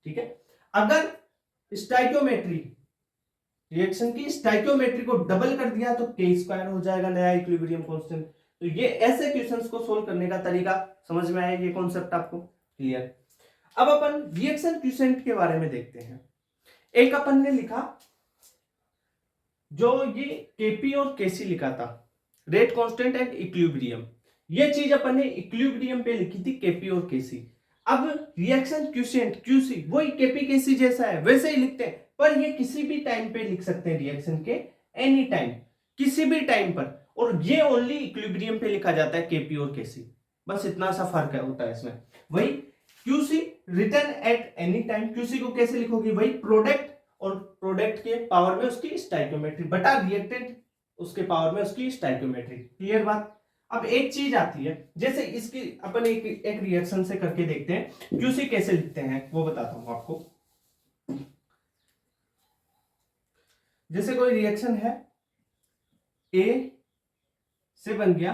ठीक है, अगर स्टोइकियोमेट्री रिएक्शन की स्टोइकियोमेट्री को डबल कर दिया तो K स्क्वायर हो जाएगा नया इक्विलिब्रियम कांस्टेंट। तो ये ऐसे क्वेश्चंस को सोल्व करने का तरीका समझ में आया, ये कॉन्सेप्ट आपको क्लियर। अब अपन रिएक्शन क्वोशिएंट के बारे में देखते हैं। एक अपन ने लिखा जो ये Kp और Kc लिखा था, रेट कांस्टेंट एंड इक्विलिब्रियम, ये चीज अपन ने इक्विलिब्रियम पे लिखी थी Kp और Kc। अब रिएक्शन क्वोशिएंट Qc वही Kp Kc जैसा है वैसे ही लिखते हैं, पर ये किसी भी टाइम पे लिख सकते हैं रिएक्शन के, एनी टाइम, किसी भी टाइम पर, और ये ओनली इक्विलिब्रियम पे लिखा जाता है Kp और Kc, बस इतना सा फर्क है होता है इसमें। वही Qc return at any time, Qc को कैसे लिखोगे, वही प्रोडक्ट, और प्रोडक्ट के पावर में उसकी स्टोइकियोमेट्री बटा रिएक्टेंट उसके पावर में उसकी स्टोइकियोमेट्री। क्लियर बात। अब एक चीज आती है, जैसे इसकी अपन एक रिएक्शन से करके देखते हैं Qc कैसे लिखते हैं वो बताता हूं आपको। जैसे कोई रिएक्शन है A से बन गया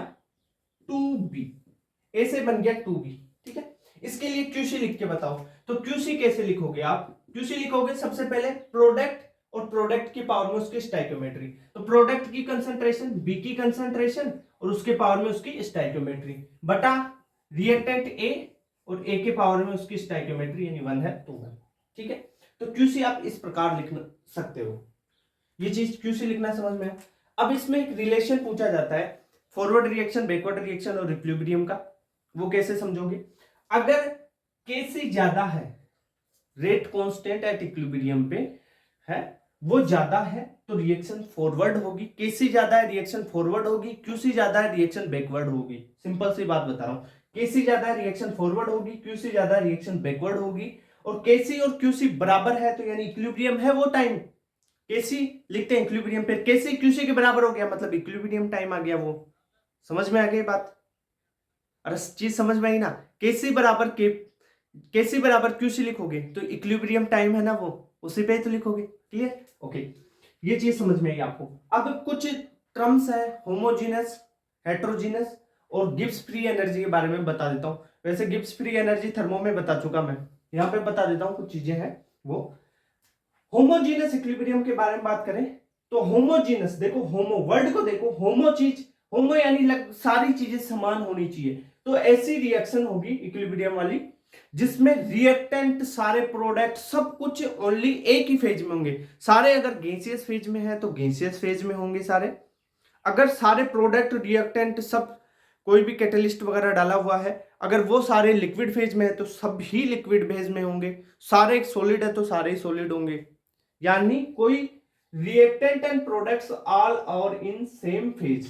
2B, A से बन गया 2B, ठीक है, इसके लिए Qc लिख के बताओ, तो Qc कैसे लिखोगे आप, Qc लिखोगे सबसे पहले प्रोडक्ट और प्रोडक्ट की पावर में उसकी स्टोइकियोमेट्री, तो प्रोडक्ट की कंसंट्रेशन B की कंसंट्रेशन और उसके पावर में उसकी स्टोइकियोमेट्री बटा रिएक्टेंट A और A के पावर में उसकी स्टोइकियोमेट्री, यानी 1 है तो 1। ठीक है, तो Qc आप इस प्रकार लिख सकते हो, ये चीज Qc लिखना समझ में। अब इसमें एक रिलेशन पूछा जाता है फॉरवर्ड रिएक्शन, बैकवर्ड रिएक्शन और इक्विलिब्रियम का, वो कैसे समझोगे, अगर Kc ज्यादा है, रेट कांस्टेंट एट इक्विलिब्रियम पे है, वो ज्यादा है तो रिएक्शन फॉरवर्ड होगी, केसी ज्यादा है रिएक्शन फॉरवर्ड होगी, क्यूसी ज्यादा है रिएक्शन बैकवर्ड होगी। सिंपल सी बात बता रहा हूं, केसी ज्यादा है रिएक्शन फॉरवर्ड होगी, क्यूसी ज्यादा है रिएक्शन बैकवर्ड होगी। और केसी और क्यूसी बराबर है तो यानी इक्विलिब्रियम है वो टाइम, केसी लिखते हैं इक्विलिब्रियम पे, केसी क्यूसी के बराबर हो गया मतलब इक्विलिब्रियम टाइम आ गया। वो समझ में आ गई बात? अरे चीज समझ में आई ना? केसी बराबर केसी बराबर क्यूसी लिखोगे तो इक्विलिब्रियम टाइम है ना, वो उसी पे तो लिखोगे। क्लियर? ओके, ये चीज समझ में आई आपको। अब कुछ टर्म्स है होमोजीनस, हेट्रोजीनस और गिब्स फ्री एनर्जी के बारे में बता देता हूं। वैसे गिब्स फ्री एनर्जी थर्मो में बता चुका मैं, यहां पे बता देता हूं कुछ चीजें हैं वो। होमोजीनस इक्विलिब्रियम के बारे में बात करें तो होमोजीनस, देखो होमो वर्ड को देखो, होमो चीज, होमो यानी सारी चीजें समान होनी चाहिए। तो ऐसी रिएक्शन होगी इक्विलिब्रियम वाली जिसमें रिएक्टेंट सारे प्रोडक्ट सब कुछ ओनली एक ही फेज में होंगे। सारे अगर गैसियस फेज में है तो गैसियस फेज में होंगे सारे। अगर सारे प्रोडक्ट रिएक्टेंट सब कोई भी कैटलिस्ट वगैरह डाला हुआ है, अगर वो सारे लिक्विड फेज में है तो सब ही लिक्विड फेज में होंगे। सारे सॉलिड है तो सारे ही सॉलिड होंगे। यानी कोई रिएक्टेंट एंड प्रोडक्ट्स ऑल और इन सेम फेज,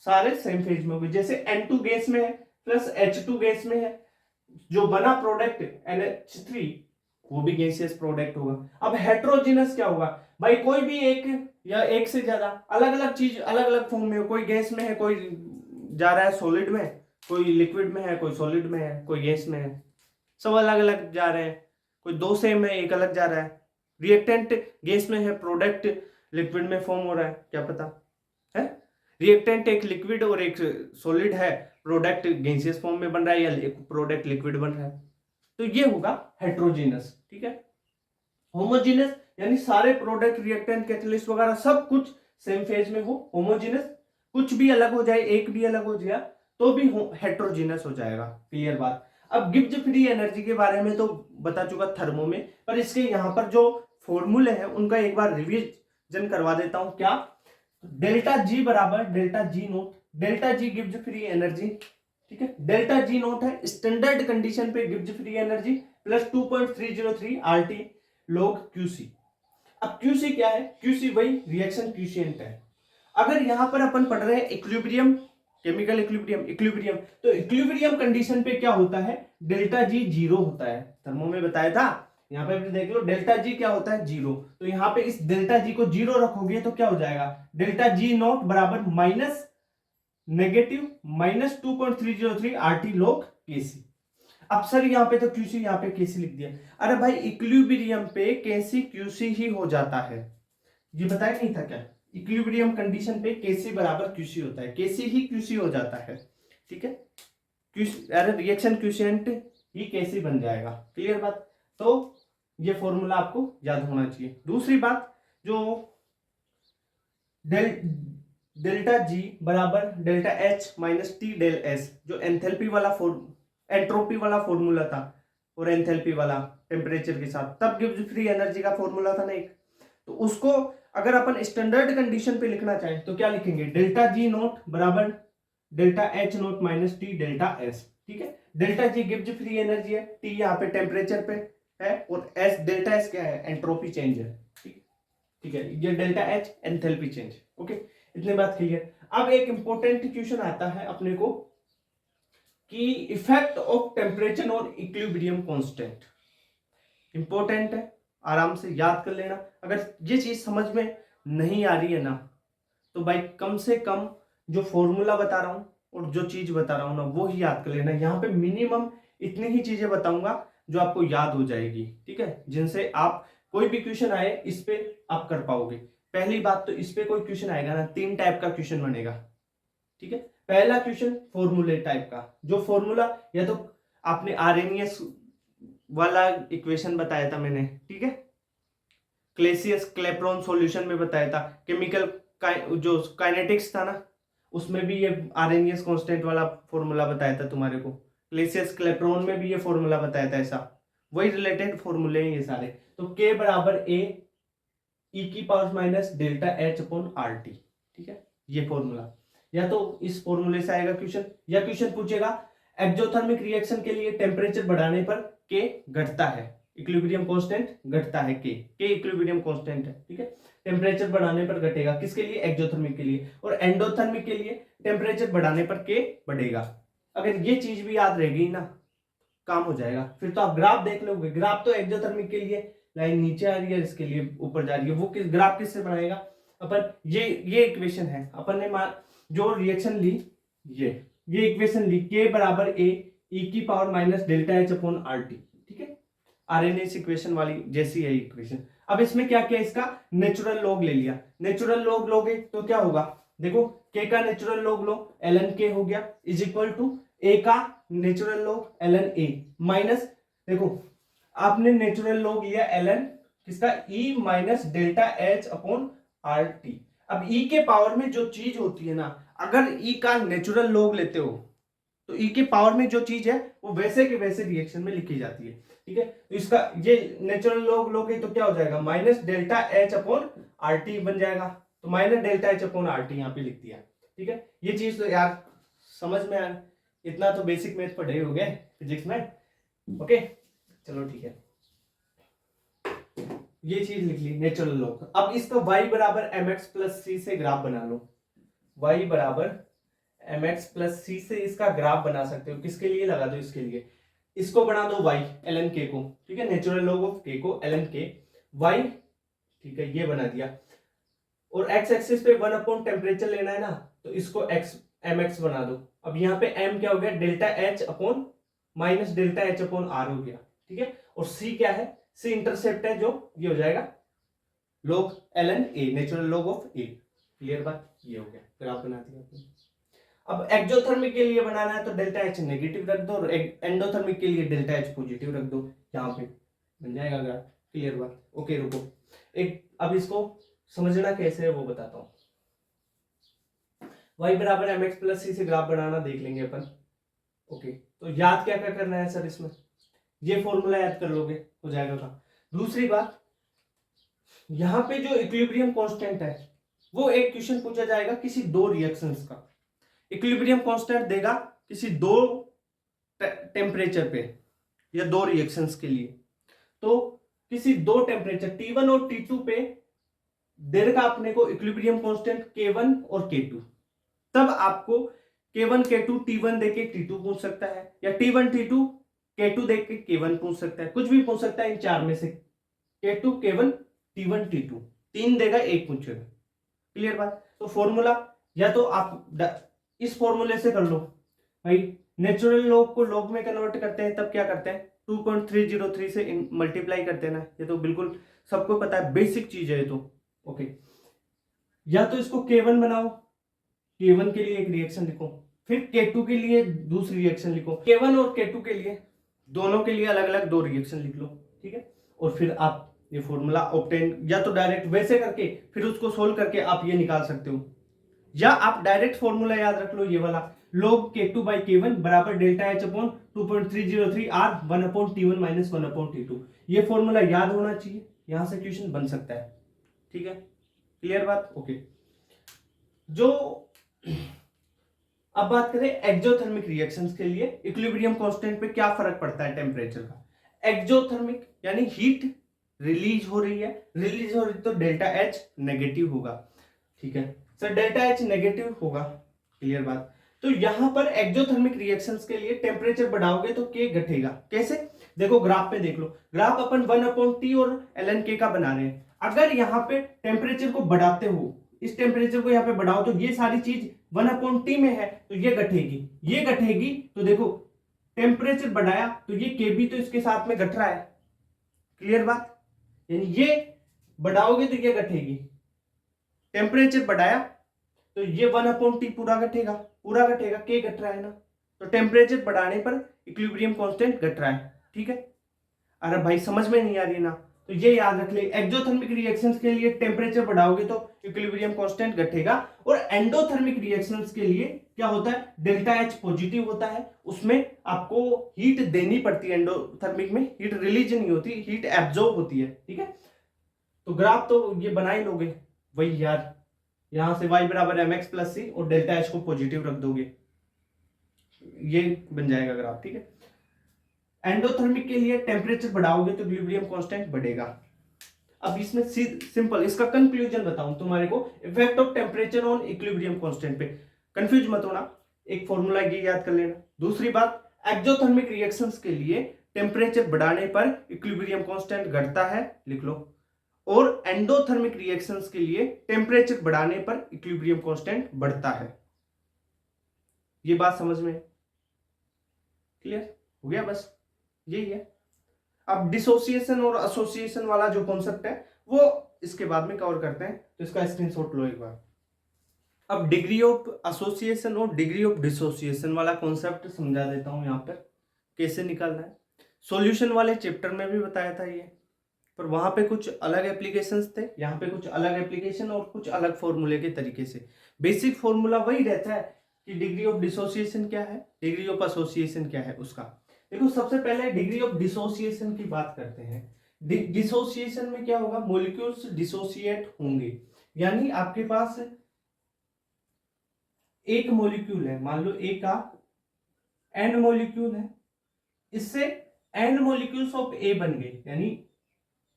सारे सेम फेज में होंगे। जैसे N2 गैस में है प्लस H2 गैस में है, जो बना प्रोडक्ट NH3 वो भी गैसियस प्रोडक्ट होगा। अब हेट्रोजीनस क्या होगा भाई? कोई भी एक या एक से ज्यादा अलग अलग चीज अलग अलग फॉर्म में हो, कोई गैस में है, कोई जा रहा है सॉलिड में, कोई लिक्विड में है, कोई सॉलिड में है, कोई गैस में है, सब अलग अलग जा रहे हैं। कोई दो सेम है, एक अलग जा रहा है। रिएक्टेंट गैस में है, प्रोडक्ट लिक्विड में फॉर्म हो रहा है, क्या पता है। रिएक्टेंट एक लिक्विड और एक सॉलिड है, प्रोडक्ट गैसियस फॉर्म में बन रहा है या प्रोडक्ट लिक्विड बन रहा है, तो ये होगा हेट्रोजीनस। ठीक है? होमोजीनस यानी सारे प्रोडक्ट रिएक्टेंट कैटलिस्ट वगैरह सब कुछ सेम फेज में हो। होमोजीनस कुछ भी अलग हो जाए, एक भी अलग हो जाए तो भी हेट्रोजीनस हो जाएगा। क्लियर बात? अब गिब्स फ्री एनर्जी के बारे में तो बता चुका थर्मो में, पर इसके यहां पर जो फॉर्मूले हैं उनका एक बार रिवीजन करवा देता हूं। क्या? डेल्टा जी बराबर delta G note, delta G Gibbs free energy. ठीक है? डेल्टा जी नोट है स्टैंडर्ड कंडीशन पे Gibbs free energy plus 2.303 RT log QC। अब QC क्या है? QC वही रिएक्शन क्यूशिएंट है। अगर यहां पर अपन पढ़ रहे हैं इक्विलिब्रियम, केमिकल इक्विलिब्रियम, तो इक्विलिब्रियम कंडीशन पे क्या होता है? डेल्टा जी जीरो होता है। थर्मो में बताया था, यहां पे देख लो डेल्टा जी क्या होता है? जीरो। तो यहां पे इस डेल्टा जी को जीरो रखोगे तो क्या हो जाएगा? डेल्टा जी नॉट बराबर minus negative minus 2.303 RT log केसी। अब सर यहाँ पे तो क्यूसी, यहाँ पे केसी लिख दिया। अरे भाई इक्विलिब्रियम पे केसी क्यूसी ही हो जाता है, ये बताया नहीं था क्या? इक्विलिब्रियम कंडीशन पे केसी बराबर क्यूसी होता है, केसी ही क्यूसी हो जाता है। ठीक है? अरे रिएक्शन क्यूशिएंट ही केसी बन जाएगा। क्लियर बात? तो ये फॉर्मूला आपको याद होना चाहिए। दूसरी बात, जो डेल्टा जी बराबर delta H minus T del S, जो एंथैल्पी वाला एंट्रोपी वाला फॉर्मूला था और एंथैल्पी वाला टेम्परेचर के साथ, तब गिब्स फ्री एनर्जी का फॉर्मूला था ना एक, तो उसको अगर अपन स्टैंडर्ड कंडीशन पे लिखना चाहें तो क्या लिखेंगे? डेल्टा जी नोट बराबर delta H note minus T delta S. ठीक है? Delta G Gibbs free energy है, टी यहाँ पे टेम्परेचर पे है, और एस डेल्टा एस क्या है? एंट्रोपी चेंज है। ठीक है? ये delta H enthalpy change. Okay, इतने बात क्लियर। अब एक इंपॉर्टेंट क्वेश्चन आता है अपने को कि इफेक्ट ऑफ टेम्परेचर और इक्विलिब्रियम कांस्टेंट। इंपॉर्टेंट है, आराम से याद कर लेना। अगर ये चीज समझ में नहीं आ रही है ना तो भाई कम से कम जो फॉर्मूला बता रहा हूं और जो चीज बता रहा हूं ना वो ही याद कर लेना। यहाँ पे मिनिमम इतनी ही चीजें बताऊंगा जो आपको याद हो जाएगी। ठीक है? जिनसे आप कोई भी क्वेश्चन आए इस पे आप कर पाओगे। पहली बात तो इस पे कोई क्वेश्चन आएगा ना, तीन टाइप का क्वेश्चन बनेगा। ठीक है? पहला क्वेश्चन फॉर्मूले टाइप का, जो फॉर्मूला या तो आपने आरएनएस वाला इक्वेशन बताया था मैंने, ठीक है, क्लेसियस क्लेप्रोन सॉल्यूशन में बताया था, केमिकल जो काइनेटिक्स था ना उसमें भी ये आरएनएस कांस्टेंट वाला फॉर्मूला बताया था तुम्हारे को, क्लेसियस क्लेप्रोन में भी ये फॉर्मूला बताया था। ऐसा वही रिलेटेड फॉर्मूले हैं ये सारे। तो के बराबर ए ई की power minus delta H upon R T. ठीक है? ये फॉर्मूला या तो इस फॉर्मूले से आएगा क्वेश्चन, या क्वेश्चन पूछेगा एक्सोथर्मिक रिएक्शन के लिए टेम्परेचर बढ़ाने पर के घटता है, इक्विलिब्रियम कांस्टेंट घटता है के इक्विलिब्रियम कांस्टेंट है, ठीक है। टेम्परेचर बढ़ाने पर घटेगा, किसके लिए? एक्सोथर्मिक के लिए। और एंडोथर्मिक के लिए टेम्परेचर बढ़ाने पर के बढ़ेगा। अगर ये चीज भी याद रहेगी ना, काम हो जाएगा। फिर तो आप ग्राफ देख लोगे, ग्राफ तो एक्सोथर्मिक के लिए लाइन नीचे आ रही है, इसके लिए ऊपर जा रही है, वो किस ग्राफ किससे बनाएगा अपन? ये इक्वेशन है, अपन ने जो रिएक्शन ली, ये इक्वेशन ली, के बराबर ए ई की power minus delta H upon R T, ठीक है। आरएनएस इक्वेशन वाली जैसी है इक्वेशन। अब इसमें क्या किया, इसका नेचुरल लॉग ले लिया। नेचुरल लॉग लोगे तो क्या होगा, देखो के का नेचुरल लॉग लो, ln के हो गया, इज इक्वल टू ए का नेचुरल लॉग ln ए माइनस, देखो आपने नेचुरल लॉग लिया ln किसका, e minus delta H upon R T. अब e के पावर में जो चीज होती है ना, अगर e का नेचुरल लॉग लेते हो तो e के पावर में जो चीज है वो वैसे के वैसे रिएक्शन में लिखी जाती है, ठीक है। तो इसका ये नेचुरल लॉग लोगे तो क्या हो जाएगा, minus delta H upon R T बन जाएगा। तो minus delta H upon R T यहाँ पे लिख दिया, ठीक है। ये चीज तो यार समझ में आ, इतना तो बेसिक मैथ पढ़े हो गए फिजिक्स में, ओके चलो ठीक है। ये चीज लिख ली नेचुरल लॉग। अब इसका y बराबर mx प्लस सी से ग्राफ बना लो। y बराबर mx प्लस सी से इसका ग्राफ बना सकते हो, किसके लिए लगा दो, इसके लिए। इसको बना दो y ln k को, ठीक है, नेचुरल लॉग ऑफ k को ln k y, ठीक है, ये बना दिया। और x एक्सिस पे 1 अपॉन टेम्परेचर लेना है ना, तो इसको x mx बना दो। अब यहाँ पे m क्या हो गया, delta h upon minus delta h upon r हो गया, ठीक है। और c क्या है, c इंटरसेप्ट है, जो ये हो जाएगा log ln a, natural log of a। Clear बात, ये हो गया, ग्राफ बना दिया आपने। अब एक्सोथर्मिक के लिए बनाना है तो डेल्टा एच नेगेटिव रख दो, और एंडोथर्मिक के लिए डेल्टा एच पॉजिटिव रख दो, यहाँ पे बन जाएगा ग्राफ। क्लियर बात, ओके रुको एक, अब इसको समझना कैसे है वो बताता हूँ। y बराबर mx प्लस सी से ग्राफ बनाना देख लेंगे अपन, ओके। तो याद क्या क्या करना है सर, इसमें ये फॉर्मूला याद कर लोगे, हो जाएगा काम। दूसरी बात, यहाँ पे जो इक्विलिब्रियम कांस्टेंट है वो एक क्वेश्चन पूछा जाएगा किसी दो रिएक्शंस का। इक्विलिब्रियम कांस्टेंट देगा किसी दो टेम्परेचर पे या दो रिएक्शंस के लिए। तो किसी दो टेम्परेचर T1 और T2 पे देगा अपने को इक्विलिब्रियम कांस्टेंट K1 और K2। तब आपको K1 K2 T1 देके T2 पूछ सकता है, या T1 T2 K2 देके K1 पूछ सकता है, कुछ भी पूछ सकता है इन चार में से। K2 K1 T1 T2 तीन देगा, एक पूछेगा। क्लियर बात। तो फॉर्मूला या तो आप इस फॉर्मूले से कर लो भाई, नेचुरल लॉग को लॉग में कन्वर्ट करते हैं, तब क्या करते हैं 2.303 से मल्टीप्लाई करते हैं ना, ये तो बिल्कुल सबको पता है, बेसिक चीज है ये तो, ओके। या तो इसको K1 बनाओ, K1 के लिए एक रिएक्शन लिखो, फिर K2 के लिए दूसरी रिएक्शन लिखो, K1 और K2 के लिए दोनों के लिए अलग अलग दो रिएक्शन लिख लो, ठीक है। और फिर आप ये फॉर्मूला ऑब्टेन, या तो डायरेक्ट वैसे करके फिर उसको सोल्व करके आप ये निकाल सकते हो, या आप डायरेक्ट फॉर्मूला याद रख लो ये वाला, log K2 by K1 बराबर delta H upon 2.303 R 1 upon T1 minus 1 upon T2। ये फॉर्मूला याद होना चाहिए, यहां से क्वेश्चन बन सकता है, ठीक है। क्लियर बात, ओके। जो अब बात करें एक्सोथर्मिक रिएक्शंस के लिए इक्विलिब्रियम कांस्टेंट पे क्या फर्क पड़ता है टेम्परेचर का। एक्सोथर्मिक यानी हीट रिलीज हो रही है तो डेल्टा एच नेगेटिव होगा, ठीक है सर, डेल्टा एच नेगेटिव होगा। क्लियर बात। तो यहां पर एक्सोथर्मिक रिएक्शंस के लिए टेम्परेचर बढ़ाओगे तो के घटेगा, कैसे, देखो ग्राफ पे देख लो, ग्राफ अपन 1 अपॉन टी और ln k का बना रहे हैं। अगर यहाँ पे टेम्परेचर को बढ़ाते हो, इस टेम्परेचर को यहाँ पे बढ़ाओ, तो ये सारी चीज 1 अपॉन टी में है तो ये घटेगी, तो देखो टेम्परेचर बढ़ाया तो ये के भी तो इसके साथ में घट रहा है। क्लियर बात, यानी ये बढ़ाओगे तो ये घटेगी, टेम्परेचर बढ़ाया तो ये 1 अपॉन टी पूरा घटेगा, के घट रहा है ना, तो टेम्परेचर बढ़ाने पर इक्विलिब्रियम कांस्टेंट घट रहा है, ठीक है। अरे भाई समझ में नहीं आ रही ना, तो ये याद रख ले, एक्सोथर्मिक रिएक्शंस के लिए टेम्परेचर बढ़ाओगे तो इक्विलिब्रियम कांस्टेंट घटेगा, और एंडोथर्मिक रिएक्शंस के लिए क्या होता है, डेल्टा एच पॉजिटिव होता है, उसमें आपको हीट देनी पड़ती है। एंडोथर्मिक में हीट रिलीज नहीं होती, हीट एब्जॉर्ब होती है, ठीक है। तो ग्राफ तो ये बना ही लोगे वही यार, यहां से y बराबर mx प्लस सी और डेल्टा एच को पॉजिटिव रख दोगे, ये बन जाएगा ग्राफ, ठीक है। एंडोथर्मिक के लिए टेम्परेचर बढ़ाओगे तो इक्विलिब्रियम कांस्टेंट बढ़ेगा। अब इसमें सिंपल इसका कंक्लूजन बताऊं तुम्हारे को, effect of temperature on equilibrium constant पे कंफ्यूज मत होना, एक फॉर्मूला ये याद कर लेना। दूसरी बात, एक्सोथर्मिक रिएक्शंस के लिए टेम्परेचर बढ़ाने पर इक्विलिब्रियम कांस्टेंट घटता है, लिख लो, और एंडोथर्मिक रिएक्शंस के लिए टेम्परेचर बढ़ाने पर इक्विलिब्रियम कांस्टेंट बढ़ता है। ये बात समझ में क्लियर हो गया? बस यही है। अब डिसोसिएशन और एसोसिएशन वाला जो कॉन्सेप्ट है वो इसके बाद में कवर करते हैं, तो इसका स्क्रीनशॉट लो एक बार। अब डिग्री ऑफ एसोसिएशन और डिग्री ऑफ डिसोसिएशन वाला कॉन्सेप्ट समझा देता हूं यहां पर कैसे निकालना है। सॉल्यूशन वाले चैप्टर में भी बताया था ये, पर वहां पे कुछ अलग एप्लीकेशंस थे, यहाँ पे कुछ अलग एप्लीकेशन और कुछ अलग फॉर्मूले के तरीके से। बेसिक फॉर्मूला वही रहता है कि डिग्री ऑफ डिसोसिएशन क्या है, डिग्री ऑफ एसोसिएशन क्या है उसका। देखो सबसे पहले डिग्री ऑफ डिसोसिएशन की बात करते हैं। डिसोसिएशन में क्या होगा, मॉलिक्यूल्स डिसोसिएट होंगे, यानी आपके पास एक मॉलिक्यूल है, मान लो ए का एन मॉलिक्यूल है, इससे एन मॉलिक्यूल्स ऑफ ए बन गए, यानी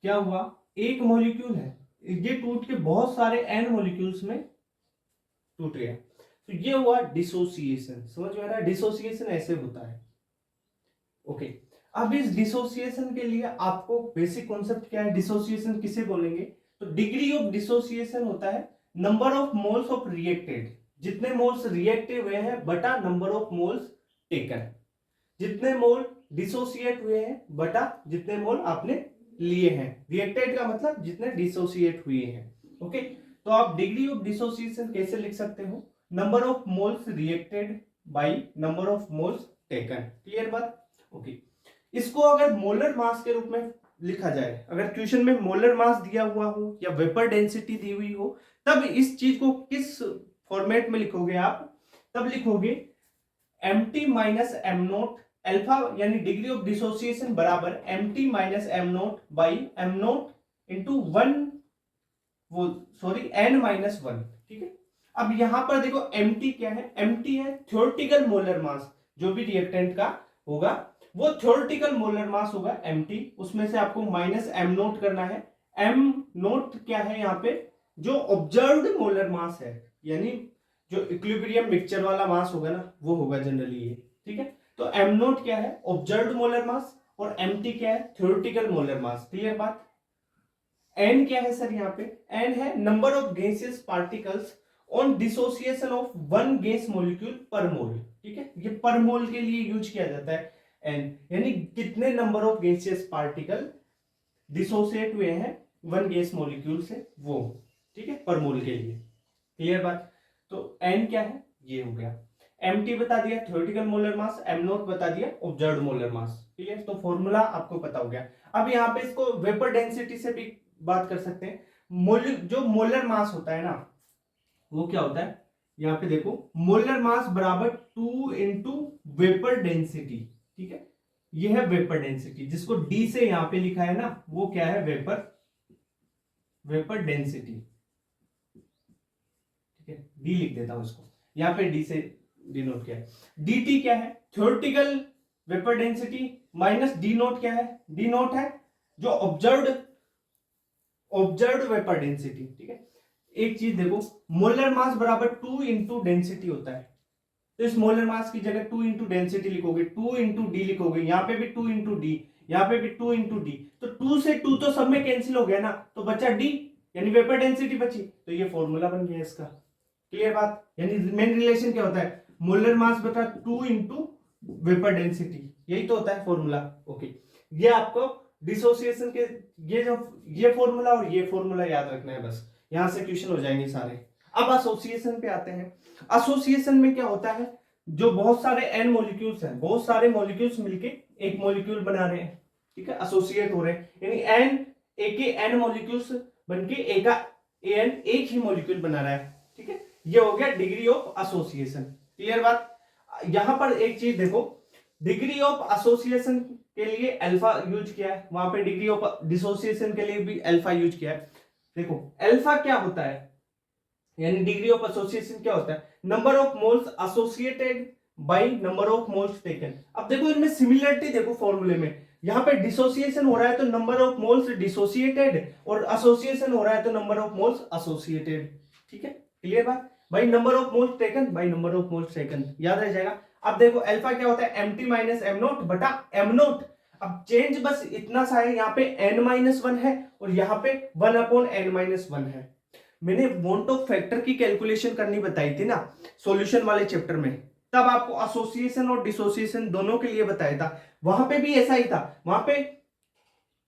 क्या हुआ, एक मॉलिक्यूल है ये टूट के बहुत सारे एन मॉलिक्यूल्स में टूट गया, तो ये हुआ डिसोसिएशन। समझ में आ रहा है? डिसोसिएशन ऐसे होता है। ओके, अब इस डिसोसिएशन के लिए आपको बेसिक कॉन्सेप्ट क्या है, डिसोसिएशन किसे बोलेंगे, तो डिग्री ऑफ डिसोसिएशन होता है number of moles of reacted, जितने मोल्स रिएक्टिव हुए हैं बटा नंबर ऑफ मोल्स टेकन, जितने मोल डिसोसिएट हुए हैं बटा जितने मोल आपने लिए हैं। रिएक्टेड का मतलब जितने डिसोसिएट हुए हैं। ओके, तो आप डिग्री ऑफ डिसोसिएशन कैसे लिख सकते हो, number of moles reacted by number of moles taken. Clear बात? ओके, इसको अगर मोलर मास के रूप में लिखा जाए, अगर क्वेश्चन में मोलर मास दिया हुआ हो या वेपर डेंसिटी दी हुई हो, तब इस चीज को किस फॉर्मेट में लिखोगे आप, तब लिखोगे mt minus M naught alpha, यानी डिग्री ऑफ डिसोसिएशन बराबर mt minus M naught by M naught into one, वो सॉरी n माइनस वन। ठीक है, अब यहां पर देखो mt क्या है, mt है थ्योरेटिकल मोलर मास, जो भी रिएक्टेंट का होगा वो थ्योरेटिकल मोलर मास होगा mt, उसमें से आपको माइनस एम नोट करना है। एम नोट क्या है यहाँ पे, जो ऑब्जर्व्ड मोलर मास है, यानी जो इक्विलिब्रियम मिक्सचर वाला मास होगा ना वो होगा जनरली ये। ठीक है, तो एम नोट क्या है, ऑब्जर्व्ड मोलर मास, और mt क्या है, थ्योरेटिकल मोलर मास। क्लियर बात? एन क्या है सर, यहाँ पे एन है number of gaseous particles on dissociation of one gas molecule पर मोल। ठीक है, ये पर मोल के लिए यूज किया जाता है एन, यानी कितने number of gaseous particle dissociate हुए हैं वन गैस मॉलिक्यूल से, वो। ठीक है, पर मोल के लिए। क्लियर बात? तो एन क्या है, ये हो गया। mt बता दिया theoretical molar mass, M naught बता दिया ऑब्जर्व्ड मोलर मास। क्लियर? तो फॉर्मूला आपको पता हो गया। अब यहाँ पे इसको वेपर डेंसिटी से भी बात कर सकते हैं। जो मोलर मास होता है ना, वो क्या होता है, यहाँ पे देखो मोलर मास बराबर 2 इंटू वेपर डेंसिटी। ठीक है, ये है वेपर डेंसिटी, जिसको डी से यहाँ पे लिखा है ना, वो क्या है, वेपर डेंसिटी। ठीक है, डी लिख देता हूं इसको, यहाँ पे डी से डिनोट किया है। dt क्या है, theoretical vapour density, minus D naught क्या है, डी नोट है जो ऑब्जर्व्ड वेपर डेंसिटी। ठीक है, एक चीज देखो, मोलर मास बराबर 2 इंटू डेंसिटी होता है, तो इस मोलर मास की जगह 2 इंटू डेंसिटी लिखोगे, 2 इंटू डी लिखोगे, यहाँ पे भी 2 इंटू डी, यहाँ पे भी 2 इंटू डी, तो 2 से 2 तो सब में कैंसिल हो गया ना, तो बचा डी, यानी वेपर डेंसिटी बची, तो ये फॉर्मूला बन गया इसका। क्लियर बात? यानी मेन रिलेशन क्या होता है, मोलर मास बटा 2 इंटू वेपर डेंसिटी, यही तो होता है फॉर्मूला। ओके, ये आपको डिसोसिएशन के ये फॉर्मूला और ये फॉर्मूला याद रखना है, बस यहां से क्वेश्चन हो जाएंगे सारे। अब एसोसिएशन पे आते हैं। एसोसिएशन में क्या होता है, जो बहुत सारे एन मॉलिक्यूल्स हैं, बहुत सारे मॉलिक्यूल्स मिलके एक मॉलिक्यूल बना रहे हैं। ठीक है, एसोसिएट हो रहे हैं, यानी एन एक के एन मॉलिक्यूल्स बनके एक एन एक ही मॉलिक्यूल बना रहा है। ठीक है, ये हो गया डिग्री ऑफ एसोसिएशन। क्लियर बात? यहां पर एक चीज देखो, डिग्री ऑफ एसोसिएशन के लिए अल्फा यूज किया है, वहां पे डिग्री ऑफ डिसोसिएशन के लिए भी अल्फा यूज किया है। देखो अल्फा क्या होता है, यानी डिग्री ऑफ एसोसिएशन क्या होता है, number of moles associated by number of moles taken. अब देखो इनमें सिमिलरिटी देखो फॉर्मूले में, यहाँ पे डिसोसिएशन हो रहा है तो नंबर ऑफ मोल्स डिसोसिएटेड, और एसोसिएशन हो रहा है तो नंबर ऑफ मोल्स एसोसिएटेड। ठीक है, क्लियर बात। भाई number of moles taken by number of moles taken, याद रह जाएगा। अब देखो अल्फा क्या होता है, mt माइनस एम नोट बटा एम नोट। अब चेंज बस इतना सा है, यहाँ पे n-1 है और यहाँ पे 1/n-1 है। मैंने वॉन्ट ऑफ फैक्टर की कैलकुलेशन करनी बताई थी ना सॉल्यूशन वाले चैप्टर में, तब आपको एसोसिएशन और डिसोसिएशन दोनों के लिए बताया था। वहां पे भी ऐसा ही था, वहां पे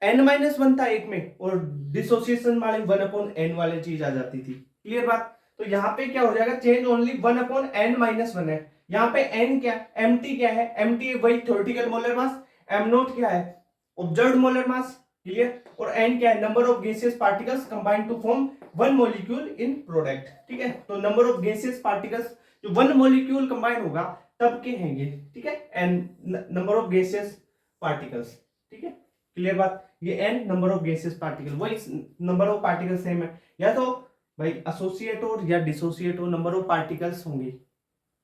n-1 था एक में और डिसोसिएशन वाले 1/n वाले चीज आ जाती थी। क्लियर बात। तो यहाँ पे क्या हो जाएगा, चेंज ओनली 1/n-1 है। यहाँ पे n क्या, mt क्या है, mt वही theoretical molar mass, m naught क्या है ऑब्जर्व्ड मोलर मास। क्लियर। और n क्या है, number of gaseous particles combined to form one molecule in product. ठीक है, तो नंबर ऑफ गैसियस पार्टिकल्स जो वन मॉलिक्यूल कंबाइन होगा तब के हैं ये। ठीक है, N number of gaseous particles. ठीक है, क्लियर बात। ये n number of gaseous particle, वही नंबर ऑफ पार्टिकल सेम है, या तो भाई एसोसिएट और या डिसोसिएट हो, नंबर ऑफ पार्टिकल्स होंगे।